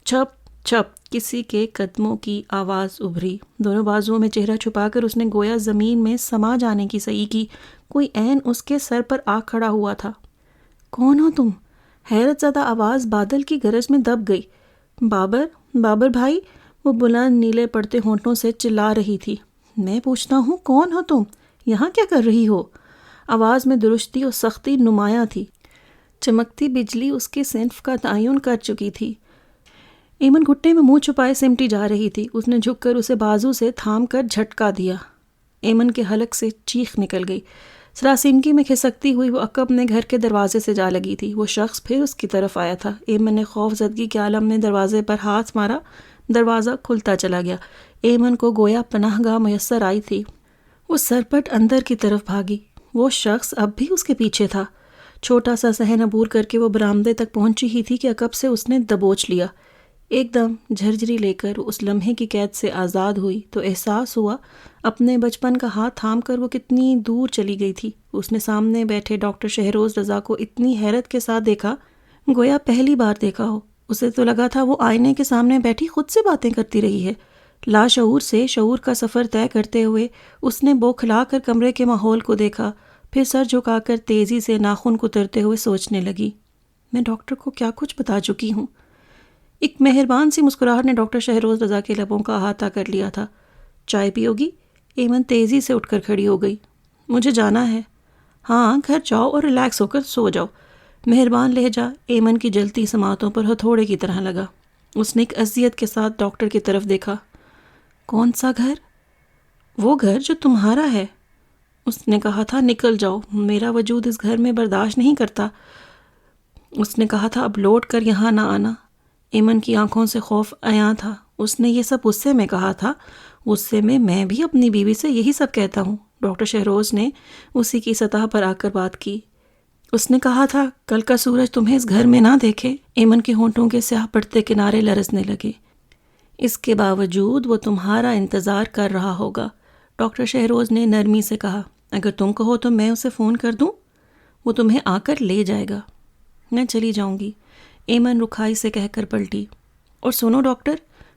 چھپ چھپ کسی کے قدموں کی آواز ابھری۔ دونوں بازوؤں میں چہرہ چھپا کر اس نے گویا زمین میں سما جانے کی سعی کی۔ کوئی عین اس کے سر پر آ کھڑا ہوا تھا۔ کون ہو تم؟ حیرت زدہ آواز بادل کی گرج میں دب گئی۔ بابر، بابر بھائی! وہ بلند نیلے پڑتے ہونٹوں سے چلا رہی تھی۔ میں پوچھتا ہوں کون ہو تم؟ یہاں کیا کر رہی ہو؟ آواز میں درستی اور سختی نمایاں تھی۔ چمکتی بجلی اس کے صنف کا تعین کر چکی تھی۔ ایمن گھٹنے میں منہ چھپائے سمٹی جا رہی تھی۔ اس نے جھک کر اسے بازو سے تھام کر جھٹکا دیا۔ ایمن کے حلق سے چیخ نکل گئی۔ سراسیمگی میں کھسکتی ہوئی وہ عقب نے گھر کے دروازے سے جا لگی تھی۔ وہ شخص پھر اس کی طرف آیا تھا۔ ایمن نے خوف زدگی کے عالم میں دروازے پر ہاتھ مارا۔ دروازہ کھلتا چلا گیا۔ ایمن کو گویا پناہ گاہ میسر آئی تھی۔ وہ سرپٹ اندر کی طرف بھاگی۔ وہ شخص اب بھی اس کے پیچھے تھا۔ چھوٹا سا صحن عبور کر کے وہ برآمدے تک پہنچی ہی تھی کہ عقب سے اس نے دبوچ لیا۔ ایک دم جھرجھری لے کر اس لمحے کی قید سے آزاد ہوئی تو احساس ہوا اپنے بچپن کا ہاتھ تھام کر وہ کتنی دور چلی گئی تھی۔ اس نے سامنے بیٹھے ڈاکٹر شہروز رضا کو اتنی حیرت کے ساتھ دیکھا گویا پہلی بار دیکھا ہو۔ اسے تو لگا تھا وہ آئینے کے سامنے بیٹھی خود سے باتیں کرتی رہی ہے۔ لاشعور سے شعور کا سفر طے کرتے ہوئے اس نے بوکھلا کر کمرے کے ماحول کو دیکھا، پھر سر جھکا کر تیزی سے ناخن کترتے ہوئے سوچنے لگی، میں ڈاکٹر کو کیا کچھ بتا چکی ہوں۔ ایک مہربان سی مسکراہٹ نے ڈاکٹر شہروز رضا کے لبوں کا احاطہ کر لیا تھا۔ چائے پیو گی؟ ایمن تیزی سے اٹھ کر کھڑی ہو گئی۔ مجھے جانا ہے۔ ہاں گھر جاؤ اور ریلیکس ہو کر سو جاؤ۔ مہربان لہجہ ایمن کی جلتی سماعتوں پر ہتھوڑے کی طرح لگا۔ اس نے ایک اذیت کے ساتھ ڈاکٹر کی طرف دیکھا۔ کون سا گھر؟ وہ گھر جو تمہارا ہے۔ اس نے کہا تھا نکل جاؤ، میرا وجود اس گھر میں برداشت نہیں کرتا۔ اس نے کہا تھا اب لوٹ کر یہاں نہ آنا۔ ایمن کی آنکھوں سے خوف عیاں تھا۔ اس نے یہ سب غصے میں کہا تھا۔ غصے میں بھی اپنی بیوی سے یہی سب کہتا ہوں۔ ڈاکٹر شہروز نے اسی کی سطح پر آ کر بات کی۔ اس نے کہا تھا کل کا سورج تمہیں اس گھر میں نہ دیکھے۔ ایمن کے ہونٹوں کے سیاہ پڑتے کنارے لرزنے لگے۔ اس کے باوجود وہ تمہارا انتظار کر رہا ہوگا۔ ڈاکٹر شہروز نے نرمی سے کہا۔ اگر تم کہو تو میں اسے فون کر دوں، وہ تمہیں آ کر لے جائے گا۔ میں چلی جاؤں گی، ایمن رکھائی سے کہہ کر پلٹی۔ اور سنو ڈاکٹر،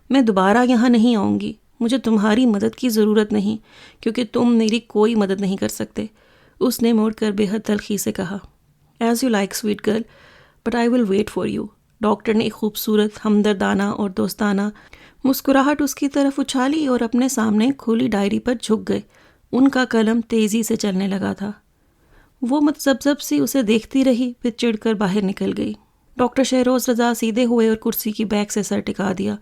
میں دوبارہ یہاں نہیں آؤں گی، مجھے تمہاری مدد کی ضرورت نہیں، کیونکہ تم میری کوئی مدد نہیں کر سکتے۔ اس نے موڑ کر بے حد تلخی سے کہا۔ As you like sweet girl, but I will wait for you. Doctor نے ایک خوبصورت، ہمدردانہ اور دوستانہ مسکراہٹ اس کی طرف اچھالی اور اپنے سامنے کھلی ڈائری پر جھک گئے۔ ان کا قلم تیزی سے چلنے لگا تھا۔ وہ متذبذب سی اسے دیکھتی رہی، پھر چڑھ کر باہر نکل گئی۔ ڈاکٹر شہروز رضا سیدھے ہوئے اور کرسی کی بیک سے سر ٹکا دیا۔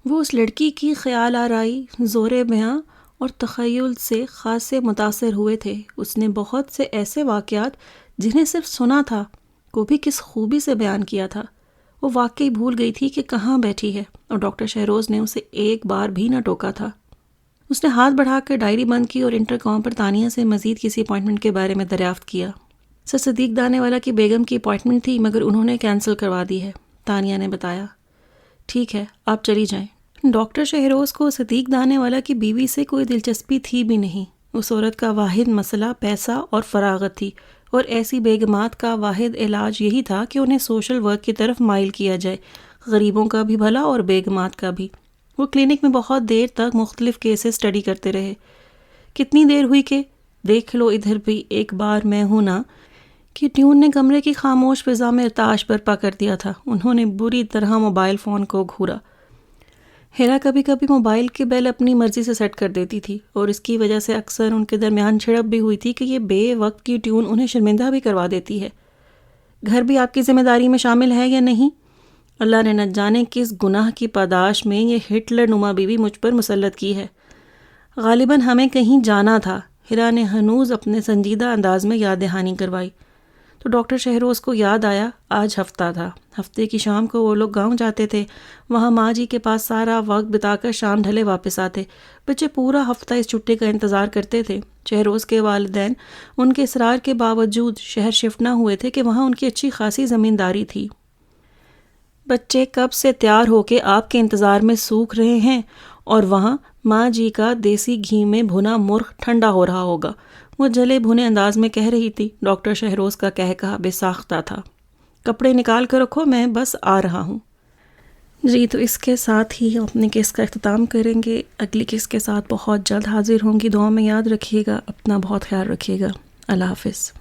وہ اس لڑکی کی خیال آرائی، زور بیاں اور تخیل سے خاصے متاثر ہوئے تھے۔ اس نے بہت سے ایسے واقعات جنہیں صرف سنا تھا کو بھی کس خوبی سے بیان کیا تھا۔ وہ واقعی بھول گئی تھی کہ کہاں بیٹھی ہے، اور ڈاکٹر شہروز نے اسے ایک بار بھی نہ ٹوکا تھا۔ اس نے ہاتھ بڑھا کر ڈائری بند کی اور انٹر کام پر تانیہ سے مزید کسی اپائنٹمنٹ کے بارے میں دریافت کیا۔ سر صدیق دانے والا کی بیگم کی اپائنٹمنٹ تھی، مگر انہوں نے کینسل کروا دی ہے، تانیہ نے بتایا۔ ٹھیک ہے، آپ چلی جائیں۔ ڈاکٹر شہروز کو صدیق دانے والا کی بیوی سے کوئی دلچسپی تھی بھی نہیں۔ اس عورت کا واحد مسئلہ پیسہ اور فراغت تھی، اور ایسی بیگمات کا واحد علاج یہی تھا کہ انہیں سوشل ورک کی طرف مائل کیا جائے، غریبوں کا بھی بھلا اور بیگمات کا بھی۔ وہ کلینک میں بہت دیر تک مختلف کیسز اسٹڈی کرتے رہے۔ کتنی دیر ہوئی کہ دیکھ لو ادھر بھی ایک بار میں ہوں نا کہ ٹیون نے کمرے کی خاموش فضا میں ارتعاش برپا کر دیا تھا۔ انہوں نے بری طرح موبائل فون کو گھورا۔ ہیرا کبھی کبھی موبائل کے بیل اپنی مرضی سے سیٹ کر دیتی تھی، اور اس کی وجہ سے اکثر ان کے درمیان جھڑپ بھی ہوئی تھی کہ یہ بے وقت کی ٹیون انہیں شرمندہ بھی کروا دیتی ہے۔ گھر بھی آپ کی ذمہ داری میں شامل ہے یا نہیں؟ اللہ نے نہ جانے کس گناہ کی پاداش میں یہ ہٹلر نما بیوی مجھ پر مسلط کی ہے۔ غالباً ہمیں کہیں جانا تھا، ہیرا نے ہنوز اپنے سنجیدہ انداز میں یاد دہانی کروائی۔ تو ڈاکٹر شہروز کو یاد آیا آج ہفتہ تھا۔ ہفتے کی شام کو وہ لوگ گاؤں جاتے تھے، وہاں ماں جی کے پاس سارا وقت بتا کر شام ڈھلے واپس آتے۔ بچے پورا ہفتہ اس چھٹی کا انتظار کرتے تھے۔ شہروز کے والدین ان کے اصرار کے باوجود شہر شفٹ نہ ہوئے تھے کہ وہاں ان کی اچھی خاصی زمینداری تھی۔ بچے کب سے تیار ہو کے آپ کے انتظار میں سوکھ رہے ہیں، اور وہاں ماں جی کا دیسی گھی میں بھنا مرغ ٹھنڈا ہو رہا ہوگا، وہ جلے بھنے انداز میں کہہ رہی تھی۔ ڈاکٹر شہروز کا کہا بے ساختہ تھا۔ کپڑے نکال کر رکھو، میں بس آ رہا ہوں۔ جی، تو اس کے ساتھ ہی اپنے کیس کا اختتام کریں گے۔ اگلی کیس کے ساتھ بہت جلد حاضر ہوں گی۔ دعا میں یاد رکھیے گا، اپنا بہت خیال رکھیے گا۔ اللہ حافظ۔